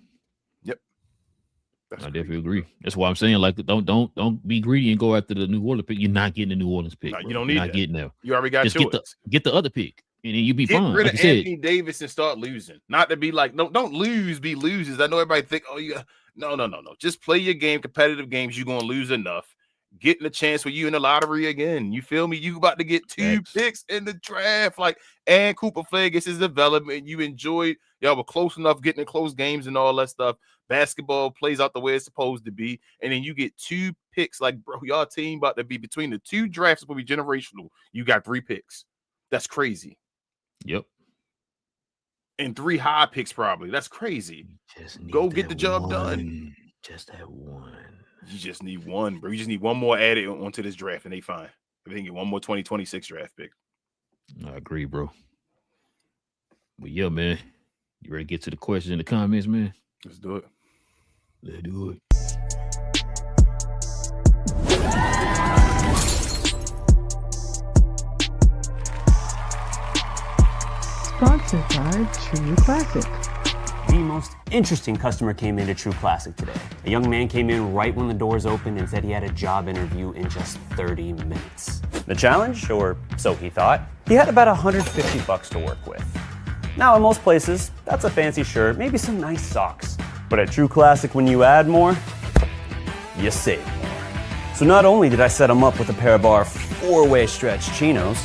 Yep. I definitely agree. That's why I'm saying, like, don't be greedy and go after the New Orleans pick. You're not getting the New Orleans pick. No, you don't need not getting there. You already got yours. Get the other pick. And then you be fine. Get rid of Anthony Davis and start losing. Not to be like, no, don't lose, be losers. I know everybody think, no. Just play your game, competitive games. You're gonna lose enough. Getting a chance with you in the lottery again. You feel me? You about to get 2 picks in the draft. Like, and Cooper Flagg gets his development. You enjoyed, y'all were close enough getting in close games and all that stuff. Basketball plays out the way it's supposed to be. And then you get 2 picks. Like, bro, y'all team about to be between the 2 drafts will be generational. You got 3 picks. That's crazy. Yep. And 3 high picks probably. That's crazy. Go get the job done. Just that 1. You just need 1, bro. You just need 1 more added onto this draft, and they fine. If they can get 1 more 2026 draft pick. I agree, bro. But yeah, man. You ready to get to the questions in the comments, man? Let's do it. Let's do it. Sponsored by True Classic. The most interesting customer came into True Classic today. A young man came in right when the doors opened and said he had a job interview in just 30 minutes. The challenge, or so he thought, he had about $150 to work with. Now, in most places, that's a fancy shirt, maybe some nice socks. But at True Classic, when you add more, you save more. So not only did I set him up with a pair of our 4-way stretch chinos,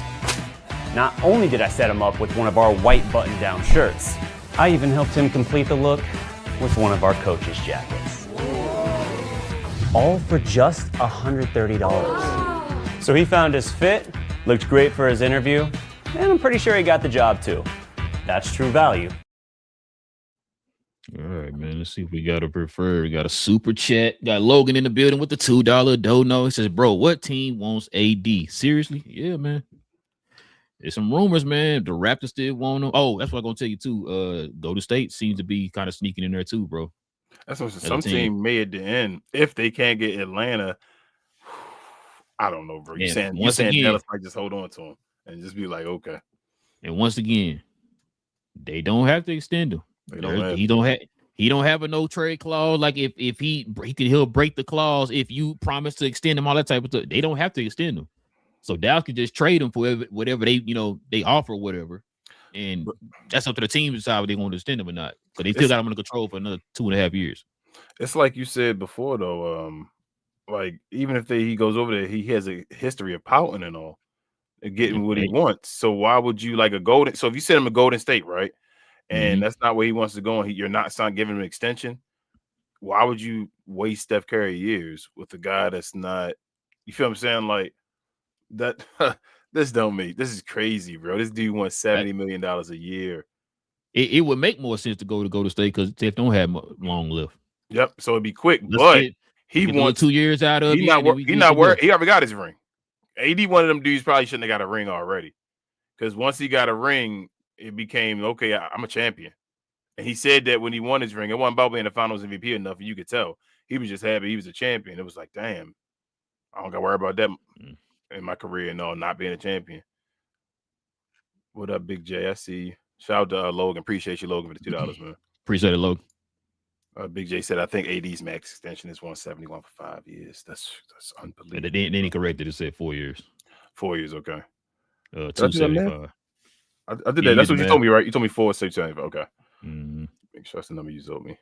not only did I set him up with one of our white button-down shirts, I even helped him complete the look with one of our coach's jackets. All for just $130. So he found his fit, looked great for his interview, and I'm pretty sure he got the job too. That's true value. All right, man. Let's see if we got a preferred. We got a super chat. Got Logan in the building with the $2 dono. He says, bro, what team wants AD? Seriously? Yeah, man. There's some rumors, man. The Raptors still want him. Oh, that's what I'm gonna tell you too. Golden State seems to be kind of sneaking in there too, bro. That's what some team may at the end. If they can't get Atlanta, I don't know, bro. You saying Dallas might just hold on to him and just be like, okay. And once again, They don't have to extend him. He don't have a no trade clause. Like if he'll break the clause if you promise to extend him, all that type of stuff. They don't have to extend him. So Dallas can just trade him for whatever they offer, whatever. And that's up to the team to decide whether they want to extend him or not. But they still got him under control for another 2.5 years. It's like you said before, though. Like even if he goes over there, he has a history of pouting and all, and getting what he wants. So why would you like a Golden? So if you send him a Golden State, right, and that's not where he wants to go, and you're not giving him an extension, why would you waste Steph Curry years with a guy that's not? You feel what I'm saying? Like that. This is crazy, bro. This dude wants $70 million a year. It would make more sense to go to State because Steph don't have long left. Yep. So it'd be quick, but he wants 2 years out of. He's not worried. He already got his ring. AD, one of them dudes, probably shouldn't have got a ring already, because once he got a ring, it became okay. I'm a champion, and he said that when he won his ring, it wasn't about being the Finals MVP enough. And you could tell he was just happy he was a champion. It was like, damn, I don't got to worry about that in my career. No, not being a champion. What up, Big J? I see you. Shout out to Logan. Appreciate you, Logan, for the $2, man. Appreciate it, Logan. Big J said, I think AD's max extension is 171 for 5 years. That's unbelievable. And then he corrected it, said 4 years. 4 years, okay. 275. I did that. That's what you told me, right? You told me 475. Okay. Mm-hmm. Make sure that's the number you told me.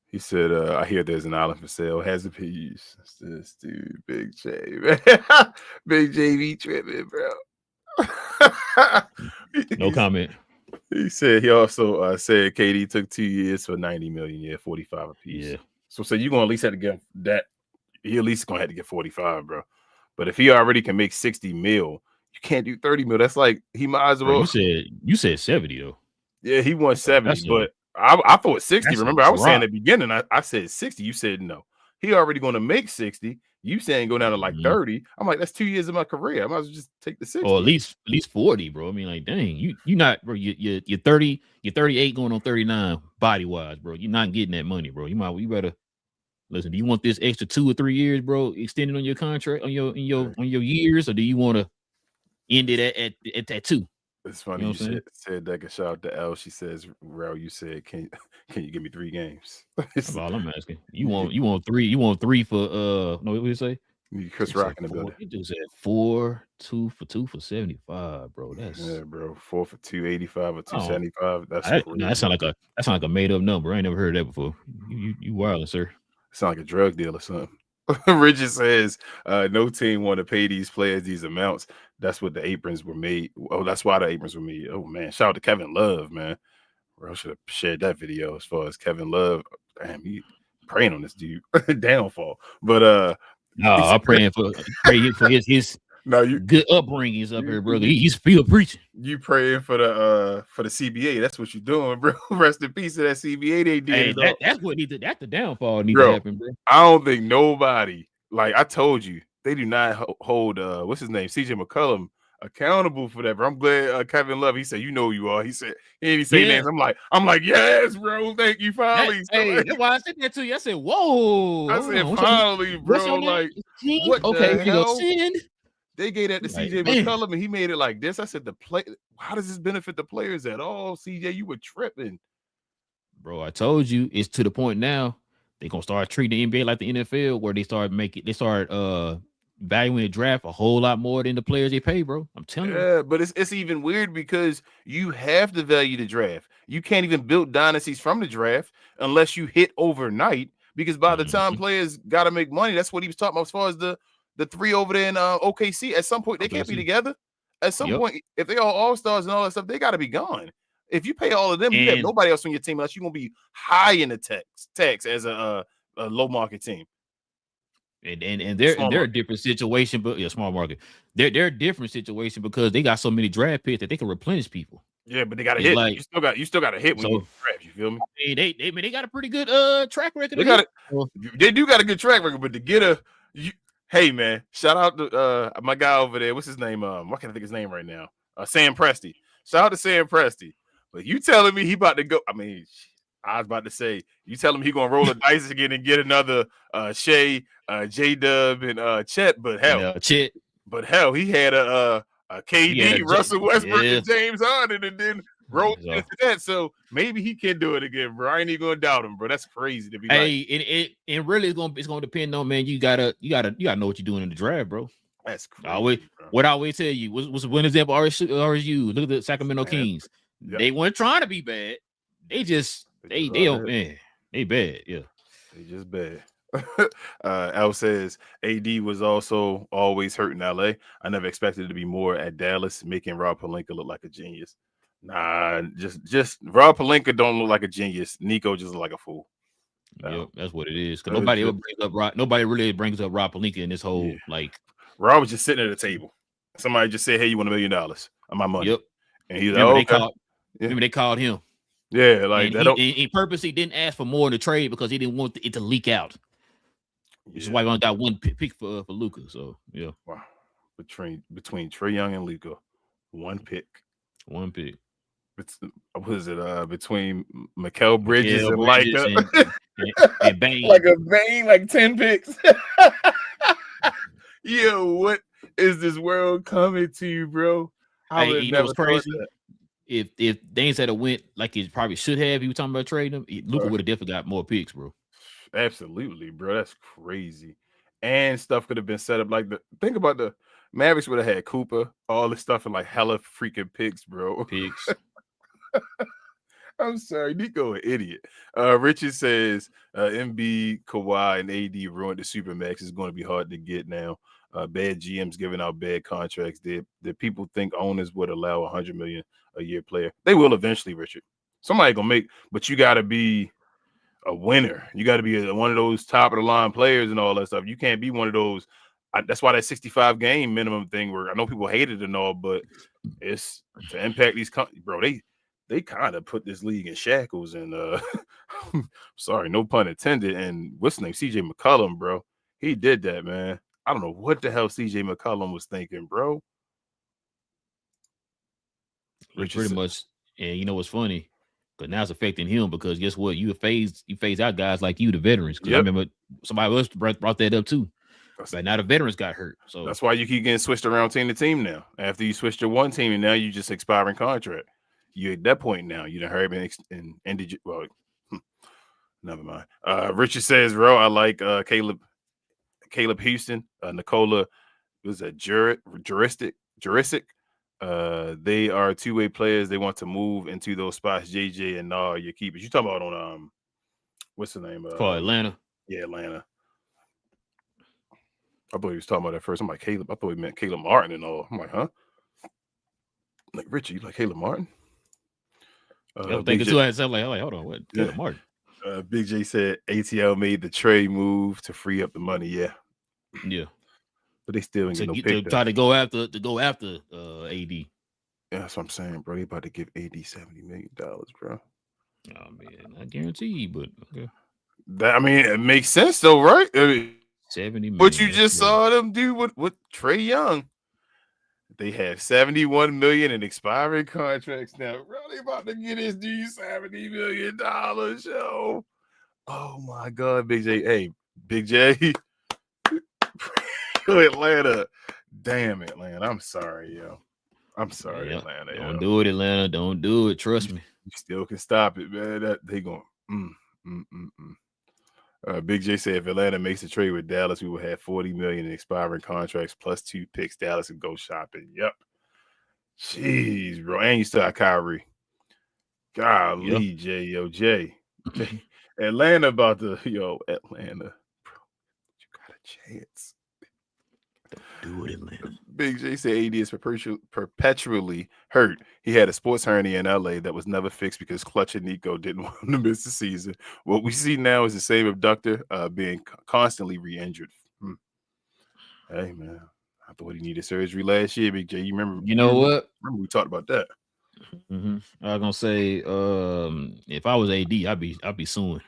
He said, I hear there's an island for sale. Has a piece. That's this dude, Big J, man. Big J be tripping, bro. No comment. He said he also said KD took 2 years for $90 million, 45 a piece. Yeah. So you're gonna at least have to get that. He at least gonna have to get 45, bro. But if he already can make 60 mil, you can't do 30 mil. That's like he might as well. Bro, you said 70 though. Yeah, he won 70, but I thought 60. Remember, I was saying at the beginning, I said 60. You said no. He already gonna make 60. You saying go down to like 30. I'm like, that's 2 years of my career. I might as well just take the 60. Or at least 40, bro. I mean, like, dang, you not, bro. You're 30, you're 38 going on 39 body wise, bro. You're not getting that money, bro. You better listen. Do you want this extra 2 or 3 years, bro, extended on your contract on your years, or do you want to end it at that 2? It's funny you said that. Can shout out to L. She says, "Rel, you said, can you give me 3 games?" That's all I'm asking. You want 3? You want 3 for no? What did you say? Chris Rock in the building. You just said 4, 2 for 75, bro. That's bro. 4 for 285 or 275. That sound like a made up number. I ain't never heard that before. You wildin', sir. Sound like a drug deal or something. Richard says, no team want to pay these players these amounts. That's what the aprons were made. Oh, that's why the aprons were made. Oh, man. Shout out to Kevin Love, man. I should have shared that video as far as Kevin Love. Damn, he praying on this dude. Downfall. But no, I'm praying for his good upbringings up here, brother. He's still preaching. You praying for the CBA. That's what you're doing, bro. Rest in peace to that CBA they did. Hey, that's the downfall needs to happen, bro. I don't think nobody, like I told you, they do not hold what's his name, CJ McCollum, accountable for that, bro. I'm glad Kevin Love, he said, you know who you are. He said, he didn't say names. I'm like, yes, bro. Thank you, finally. That's why I said that to you. I said, whoa. I said, finally, bro. Like, what okay, the hell? Send. They gave that to CJ McCollum, and he made it like this. I said, how does this benefit the players at all? CJ, you were tripping. Bro, I told you, it's to the point now. They're gonna start treating the NBA like the NFL, where they start valuing the draft a whole lot more than the players they pay, bro. I'm telling you. Yeah, but it's even weird because you have to value the draft. You can't even build dynasties from the draft unless you hit overnight, because by the time players got to make money, that's what he was talking about as far as the 3 over there in OKC. At some point, they can't be together. At some point, if they all stars and all that stuff, they got to be gone. If you pay all of them, you have nobody else on your team unless you're going to be high in the tax as a low market team. And they're a different situation, but small market. They're a different situation because they got so many draft picks that they can replenish people. Yeah, but they got to hit. Like, you still got to hit when you draft. You feel me? They got a pretty good track record. They do got a good track record, but to get hey man, shout out to my guy over there. What's his name? Why can't I think his name right now? Sam Presti. Shout out to Sam Presti. But you telling me he about to go? I mean, I was about to say, you tell him he gonna roll the dice again and get another Shea, J-Dub, and Chet. But hell, he had a KD, Russell Westbrook, and James Harden, and then rolled into that, so maybe he can do it again, bro. I ain't even gonna doubt him, bro. That's crazy to be and really it's gonna depend on, man. You gotta know what you're doing in the draft, bro. That's crazy. What I always tell you was one example. RSU. Look at the Sacramento Kings. Yep. They weren't trying to be bad. They don't, man. They bad. Yeah, they just bad. Al says AD was also always hurt in LA. I never expected it to be more at Dallas, making Rob Pelinka look like a genius. Nah, just Rob Pelinka don't look like a genius. Nico just look like a fool. Yep, that's what it is. Because nobody really brings up Rob Pelinka in this whole like. Rob was just sitting at a table. Somebody just said, "Hey, you want $1 million of my money?" Yep. And he's like, remember they called him. Yeah, like and he purposely didn't ask for more in the trade because he didn't want it to leak out. Which is why we only got one pick for Luka. So yeah. Wow. Between Trae Young and Luka, one pick. What is it? Between Mikal Bridges and and Bane. Like a Bane, like 10 picks. Yo, what is this world coming to, bro? You know what's crazy? If Dane said it went like he probably should have, he was talking about trading him, Luka would have definitely got more picks, bro. Absolutely, bro. That's crazy. And stuff could have been set up like think about the Mavericks would have had Cooper, all this stuff, and like hella freaking picks, bro. Picks. I'm sorry, Nico, an idiot. Richard says MB, Kawhi, and AD ruined the Supermax. It's going to be hard to get now. Bad GMs giving out bad contracts. Did people think owners would allow $100 million a year player? They will eventually, Richard. Somebody gonna make, but you got to be a winner. You got to be one of those top of the line players and all that stuff. You can't be one of those. That's why that 65 game minimum thing. Where I know people hate it and all, but it's to impact these. Bro, they kind of put this league in shackles. And sorry, no pun intended. And what's his name? CJ McCollum, bro. He did that, man. I don't know what the hell CJ McCollum was thinking, bro. Pretty much. And you know what's funny? Because now it's affecting him because guess what? You phase out guys like you, the veterans. Because I remember somebody else brought that up too. But now the veterans got hurt. So that's why you keep getting switched around team to team now. After you switched to one team and now you just expiring contract. You at that point now. You done hurry and ended. Well, never mind. Richard says, bro, I like Caleb Houston, Nikola was a juristic. They are two-way players. They want to move into those spots. JJ and your keepers. You talking about on what's the name? Atlanta. Yeah, Atlanta. I thought he was talking about that first. I'm like, Caleb. I thought he meant Caleb Martin and all. I'm like, huh? I'm like, Richie, you like Caleb Martin? I'm thinking too. I was like, hold on, what? Caleb Martin. Big J said ATL made the trade move to free up the money. Yeah. But they still ain't get no pick. To try to go after AD. Yeah, that's what I'm saying, bro. They about to give AD $70 million, bro. Oh man, not guaranteed, but okay. It makes sense though, right? 70 million. But you just saw them do with Trae Young. They have $71 million in expiring contracts now. Bro, they about to get this dude $70 million, yo. Oh my God, Big J. Hey, Big J. Atlanta. Damn it, Atlanta. I'm sorry, yo. I'm sorry, Atlanta. Don't do it, Atlanta. Don't do it. Trust me. You still can stop it, man. They going. Big J said if Atlanta makes a trade with Dallas, we will have $40 million in expiring contracts plus 2 picks. Dallas and go shopping. Yep. Jeez, bro. And you still got Kyrie. Golly, J. Atlanta about to, Atlanta. Bro, you got a chance. Don't do it, Atlanta. Big J said AD is perpetually hurt. He had a sports hernia in LA that was never fixed because Clutch and Nico didn't want him to miss the season. What we see now is the same abductor being constantly re-injured. Hey, man. I thought he needed surgery last year, Big J. You remember? You know what? Remember we talked about that. Mm-hmm. I was gonna say, if I was AD, I'd be suing.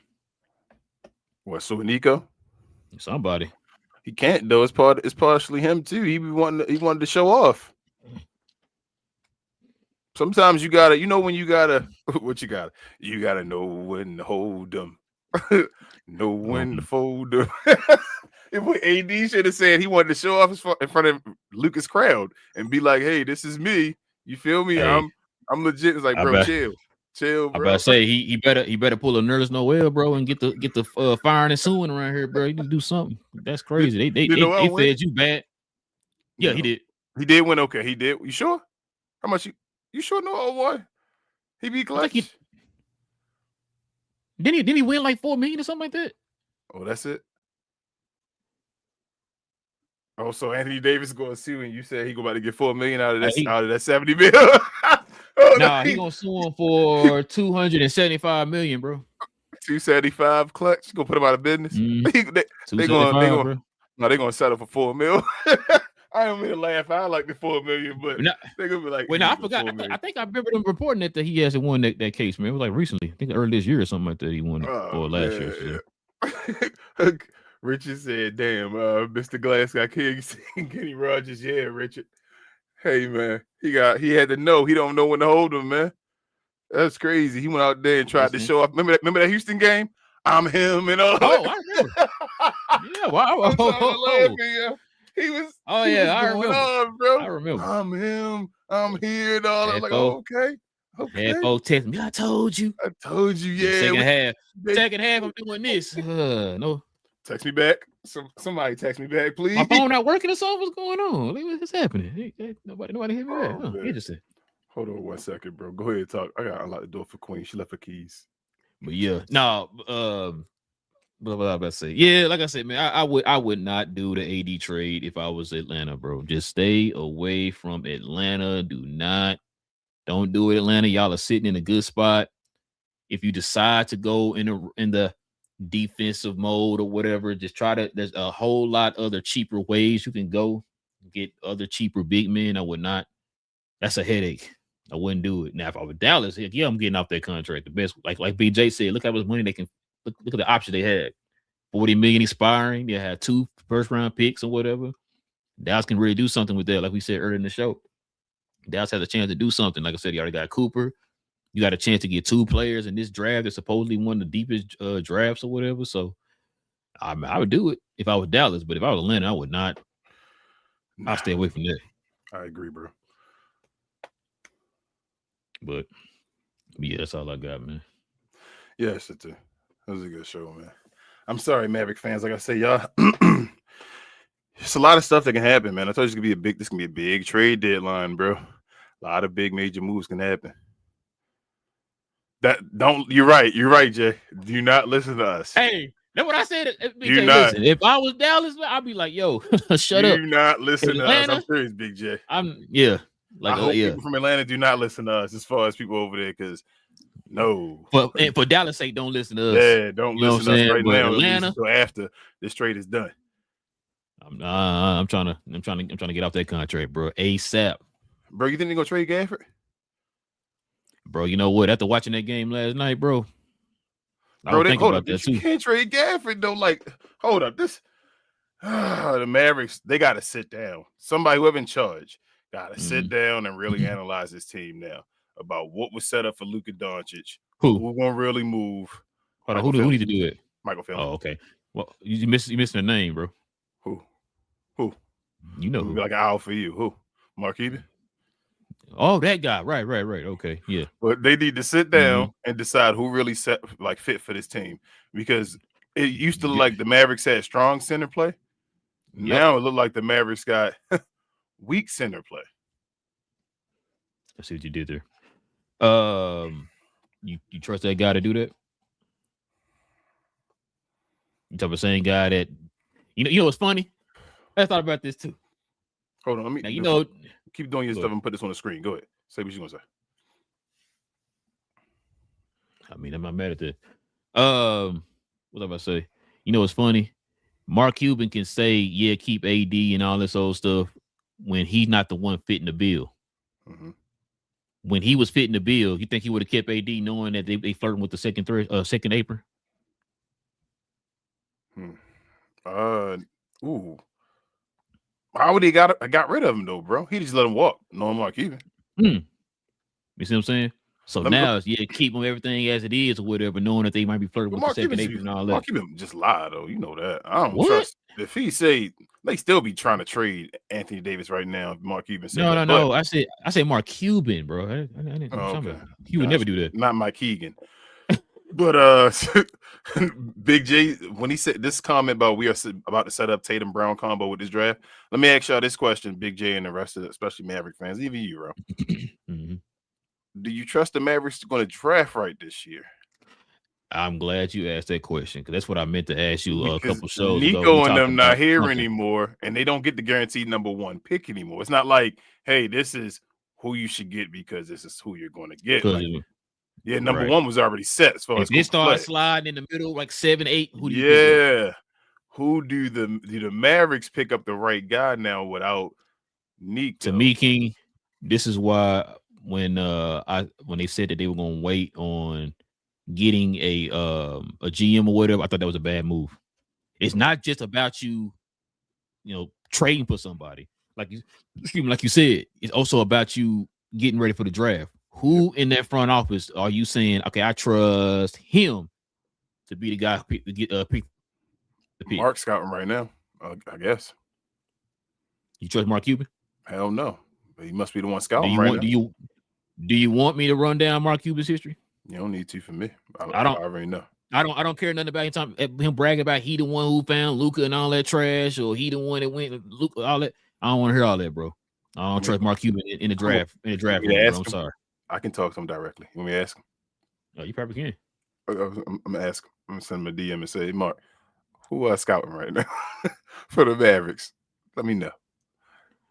What? So Nico? Somebody. He can't though. It's partially him too. He wanted to show off. Sometimes you gotta, when you gotta, what you gotta? You gotta know when to hold them, know when to fold them. If AD should have said he wanted to show off in front of Lucas crowd and be like, "Hey, this is me." You feel me? Hey, I'm legit. It's like, bro, chill, bro. I about to say he better pull a Nerlens Noel, bro, and get the firing and suing around here, bro. You need to do something. That's crazy. They fed you bad. Yeah, he did. He did win. Okay, he did. You sure? How much you sure Noel won? He beat clutch. Didn't he win like $4 million or something like that? Oh, that's it. Oh, so Anthony Davis going to sue, and you said he about to get $4 million out of that 70 million. He gonna sue him for $275 million, bro. 275 clutch. Gonna put him out of business. They're gonna settle for $4 million. I don't mean to laugh. I like the $4 million, but they're gonna be like, I forgot. I think I remember them reporting that he hasn't won that case, man. It was like recently. I think early this year or something like that. He won it or last year. So. Richard said, "Damn, Mr. Glass got King Kenny Rogers." Yeah, Richard. Hey, man, he had to know. He don't know when to hold him, man. That's crazy. He went out there and tried to show off. Remember that Houston game? I'm him and all. Oh, I remember. Yeah, wow. He was. I remember. On, bro. I remember. I'm him. I'm here and all. I'm like, okay. Had folks text me. I told you. Yeah. Second half, I'm doing this. No. Text me back. Somebody text me back, please. My phone not working or something? What's going on? What's happening? Nobody hit me back. Interesting. Hold on 1 second, bro. Go ahead and talk. I gotta unlock the door for Queen. She left her keys. But yeah, no. What was I about to say? Yeah, like I said, man, I would not do the AD trade if I was Atlanta, bro. Just stay away from Atlanta. Don't do it, Atlanta. Y'all are sitting in a good spot. If you decide to go in the defensive mode or whatever, just there's a whole lot other cheaper ways you can go get other cheaper big men. I would not. That's a headache. I wouldn't do it. Now, if I was Dallas, I'm getting off that contract. The best, like BJ said, look how much money they can look at the option they had. $40 million expiring. They had 2 first-round picks or whatever. Dallas can really do something with that, like we said earlier in the show. Dallas has a chance to do something. Like I said, you already got Cooper. You got a chance to get 2 players in this draft. They're supposedly one of the deepest drafts or whatever. So I would do it if I was Dallas, but if I was Atlanta, I would not. I'll stay away from that. I agree, bro. But yeah, that's all I got, man. Yes, that was a good show, man. I'm sorry, Maverick fans. Like I say, y'all, it's a lot of stuff that can happen, man. I told you this can be a big trade deadline, bro. A lot of big major moves can happen. You're right, Jay. Do not listen to us. Hey, that's what I said. Listen, if I was Dallas, I'd be like, yo, shut up. Do not listen to us. I'm serious, Big J. I hope people from Atlanta do not listen to us as far as people over there, because and for Dallas' sake, don't listen to us. Yeah, don't listen to us right now. Atlanta, until after this trade is done. I'm trying to get off that contract, bro. ASAP. Bro, you think they're gonna trade Gafford? Bro, you know what? After watching that game last night, bro, you can't trade Gafford though. Like, hold up, the Mavericks, they got to sit down. Somebody whoever in charge got to sit down and really analyze this team now about what was set up for Luka Doncic. Who gonna really move? Hold on, who need to do it? Michael Phelps. Oh, okay. Well, you missing the name, bro. Who? You know who? Like an owl for you. Who? Mark Cuban? Oh, that guy. Right. Okay, yeah. But they need to sit down and decide who really fit for this team, because it used to look like the Mavericks had strong center play. Now it look like the Mavericks got weak center play. I see what you did there. You trust that guy to do that? You talk about the same guy that you know what's funny? I thought about this too. Hold on, keep doing your stuff and put this on the screen. Go ahead. Say what you gonna say. I mean, I'm not mad at that. What am I say? You know what's funny? Mark Cuban can say, yeah, keep AD and all this old stuff when he's not the one fitting the bill. Mm-hmm. When he was fitting the bill, you think he would have kept AD knowing that they flirting with the second apron? How would he got rid of him though, bro? He just let him walk. No Mark Cuban. You see what I'm saying? So now, keep them everything as it is or whatever, knowing that they might be flirting with the second April and all that. Mark Cuban just lied though. You know that. I don't trust. If he say they still be trying to trade Anthony Davis right now. If Mark Cuban said no. I said Mark Cuban, bro. I didn't okay. He would never do that. Not Mike Keegan. But Big J, when he said this comment about we are about to set up Tatum Brown combo with this draft, let me ask y'all this question, Big J and the rest of especially Maverick fans, even you, bro. Mm-hmm. Do you trust the Mavericks going to draft right this year? I'm glad you asked that question because that's what I meant to ask you a couple shows ago. Nico and them not here anymore, and they don't get the guaranteed number one pick anymore. It's not like, hey, this is who you should get because this is who you're going to get. Yeah, number one was already set as far as they start sliding in the middle, like 7, 8. Who do you pick up? Who do the Mavericks pick up the right guy now without Nico? To me, King, this is why when they said that they were going to wait on getting a GM or whatever, I thought that was a bad move. It's not just about you trading for somebody like you said. It's also about you getting ready for the draft. Who in that front office are you saying, okay, I trust him to be the guy to get pick the pick? Mark scouting right now, I guess. You trust Mark Cuban? Hell no. But he must be the one scouting right now. Do you want me to run down Mark Cuban's history? You don't need to for me. I don't already know. I don't care nothing about him bragging about he the one who found Luka and all that trash, or he the one that went Luka, all that. I don't want to hear all that, bro. I don't trust Mark Cuban in the draft. I'm sorry. I can talk to him directly. You want me to ask him? Oh, you probably can. I'm gonna ask him. I'm gonna send him a DM and say, hey, Mark, who are scouting right now for the Mavericks? Let me know.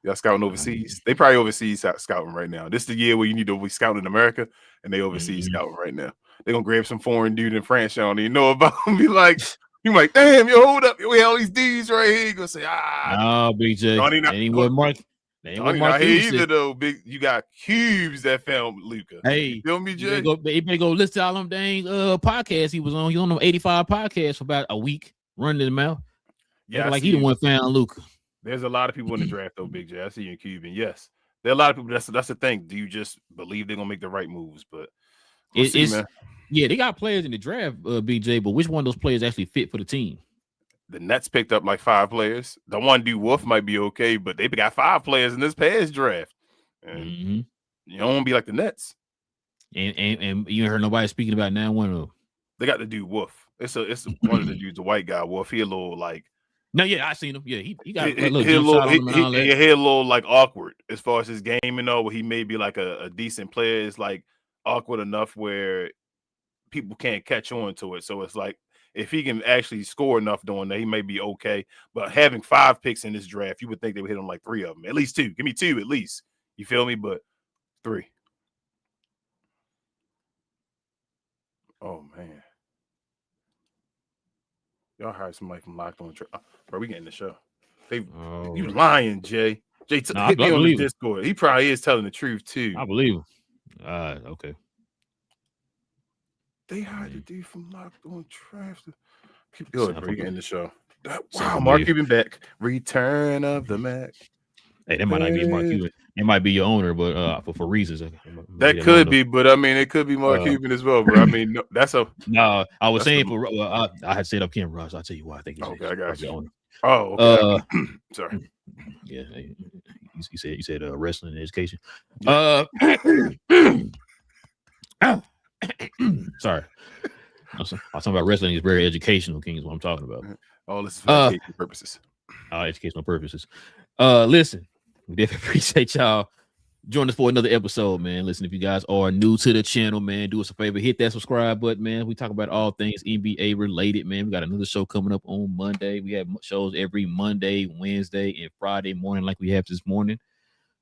Y'all scouting overseas? They probably overseas scouting right now. This is the year where you need to be scouting in America, and they overseas scouting right now. They're gonna grab some foreign dude in France y'all don't even know about him. Be like, damn, yo, hold up. We have all these dudes right here. You gonna say, no, BJ. Ain't what Mark. Ain't not here either though. Big, you got cubes that found Luka. Hey, you feel me, Jay? He better go listen to all them dang podcasts he was on. He on them 85 podcasts for about a week, running them out. Yeah, like he the one found Luka. There's a lot of people in the draft though, Big J. I see you in Cuban. Yes, there are a lot of people. That's the thing. Do you just believe they're gonna make the right moves? But man. Yeah, they got players in the draft, BJ. But which one of those players actually fit for the team? The Nets picked up like 5 players. The one dude Wolf might be okay, but they got 5 players in this past draft. And you don't want to be like the Nets. And you heard nobody speaking about now one of them. They got the dude Wolf. It's one of the dudes, the white guy Wolf. He a little like. No, yeah, I seen him. Yeah, he got a little like awkward as far as his game and all. Where he may be like a decent player. It's like awkward enough where people can't catch on to it. So it's like, if he can actually score enough doing that, he may be okay. But having 5 picks in this draft, you would think they would hit on like 3 of them. At least 2. Give me 2 at least. You feel me? But 3. Oh, man. Y'all hired somebody from Locked On. Bro, we getting the show. You lying, Jay. Jay, hit me on the Discord. He probably is telling the truth, too. I believe him. Okay. They hired the dude from Locked On Draft. Keep going, bro. You getting the show. Wow, Mark Cuban back. Return of the Mac. Hey, that might not be Mark Cuban. It might be your owner, but for reasons. That could be, but I mean, it could be Mark Cuban as well, bro. I mean, no, I was saying I had said up camera, Ross. I'll tell you why I think it's okay. I got you. Owner. Oh, okay. Sorry. Yeah, you said wrestling and education. Yeah. Sorry. I was talking about wrestling is very educational, King, is what I'm talking about. All this is for educational purposes. Educational purposes. Listen, we definitely appreciate y'all joining us for another episode, man. Listen, if you guys are new to the channel, man, do us a favor, hit that subscribe button, man. We talk about all things NBA related, man. We got another show coming up on Monday. We have shows every Monday, Wednesday, and Friday morning like we have this morning.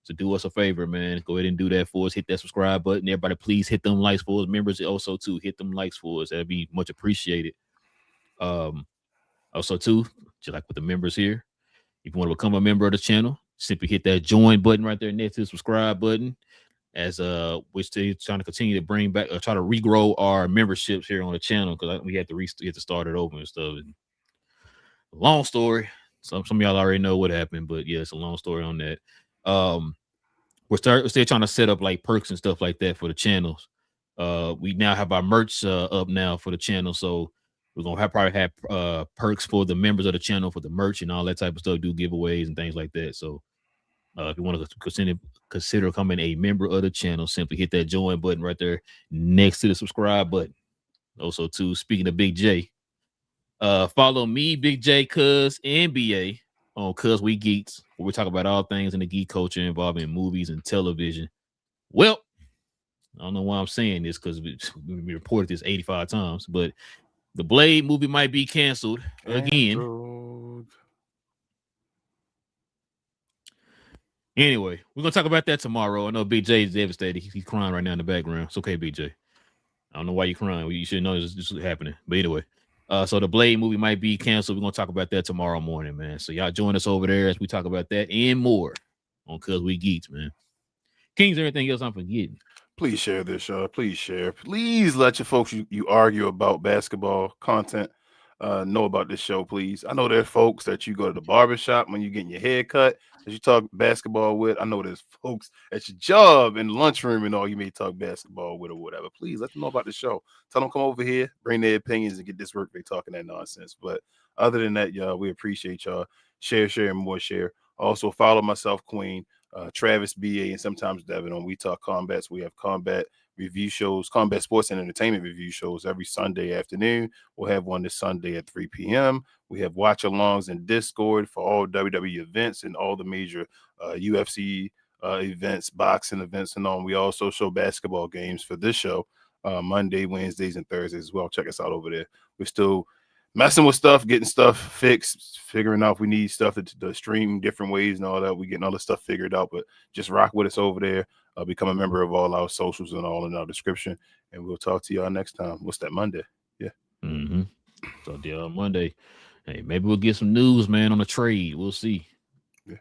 So do us a favor, man. Go ahead and do that for us. Hit that subscribe button. Everybody, please hit them likes for us. Members also, too, hit them likes for us. That'd be much appreciated. Also, too, just like with the members here, if you want to become a member of the channel, simply hit that join button right there next to the subscribe button. As we're still trying to continue to bring back, try to regrow our memberships here on the channel because we had to start it over and stuff. And long story. Some of y'all already know what happened, but yeah, it's a long story on that. We're still trying to set up like perks and stuff like that for the channels. We now have our merch up now for the channel, so we're gonna probably have perks for the members of the channel for the merch and all that type of stuff. Do giveaways and things like that. So if you want to consider becoming a member of the channel, simply hit that join button right there next to the subscribe button. Also, too, speaking of Big J, follow me, Big J, Cuz, and BA on Cuz We Geeks, where we talk about all things in the geek culture involving movies and television. Well, I don't know why I'm saying this because we reported this 85 times, but the Blade movie might be canceled again. Anyway, we're gonna talk about that tomorrow. I know Big J is devastated. He's crying right now in the background. It's okay, Big J. I don't know why you're crying. You should know this is happening. But anyway, so the Blade movie might be canceled. We're gonna talk about that tomorrow morning, man. So y'all join us over there as we talk about that and more on Cuz We Geeks, man. Kings, everything else I'm forgetting. Please share this, y'all. Please share. Please let your folks you argue about basketball content know about this show, please. I know there's folks that you go to the barbershop when you're getting your hair cut that you talk basketball with. I know there's folks at your job in the lunchroom and all you may talk basketball with or whatever. Please let them know about the show. Tell them come over here, bring their opinions, and get this work. They talking that nonsense. But other than that, y'all, we appreciate y'all. Share, and more share. Also follow myself, Queen, Travis, BA, and sometimes Devin on We Talk Combats. We have combat review shows, combat sports and entertainment review shows every Sunday afternoon. We'll have one this Sunday at 3 p.m. We have watch alongs in Discord for all WWE events and all the major UFC events, boxing events, and all. We also show basketball games for this show Monday, Wednesdays, and Thursdays as well. Check us out over there. We're still messing with stuff, getting stuff fixed, figuring out if we need stuff to stream different ways and all that. We're getting all this stuff figured out, but just rock with us over there. Become a member of all our socials and all in our description. And we'll talk to y'all next time. What's that, Monday? Yeah. Mm-hmm. So the Monday. Hey, maybe we'll get some news, man, on the trade. We'll see. Yeah.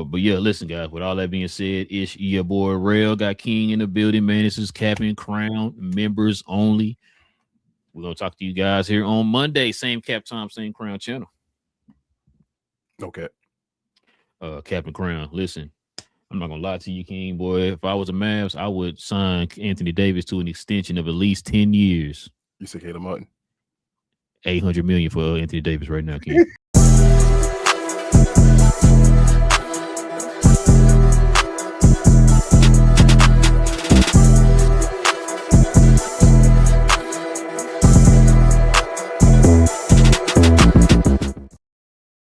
But yeah, listen, guys, with all that being said, it's your boy Relle got King in the building, man. This is Cap and Crown, members only. We're gonna talk to you guys here on Monday, same cap time, same Crown channel. Okay. Cap and Crown. Listen, I'm not gonna lie to you, King boy. If I was a Mavs, I would sign Anthony Davis to an extension of at least 10 years. You said Caleb Martin. $800 million for Anthony Davis right now, King.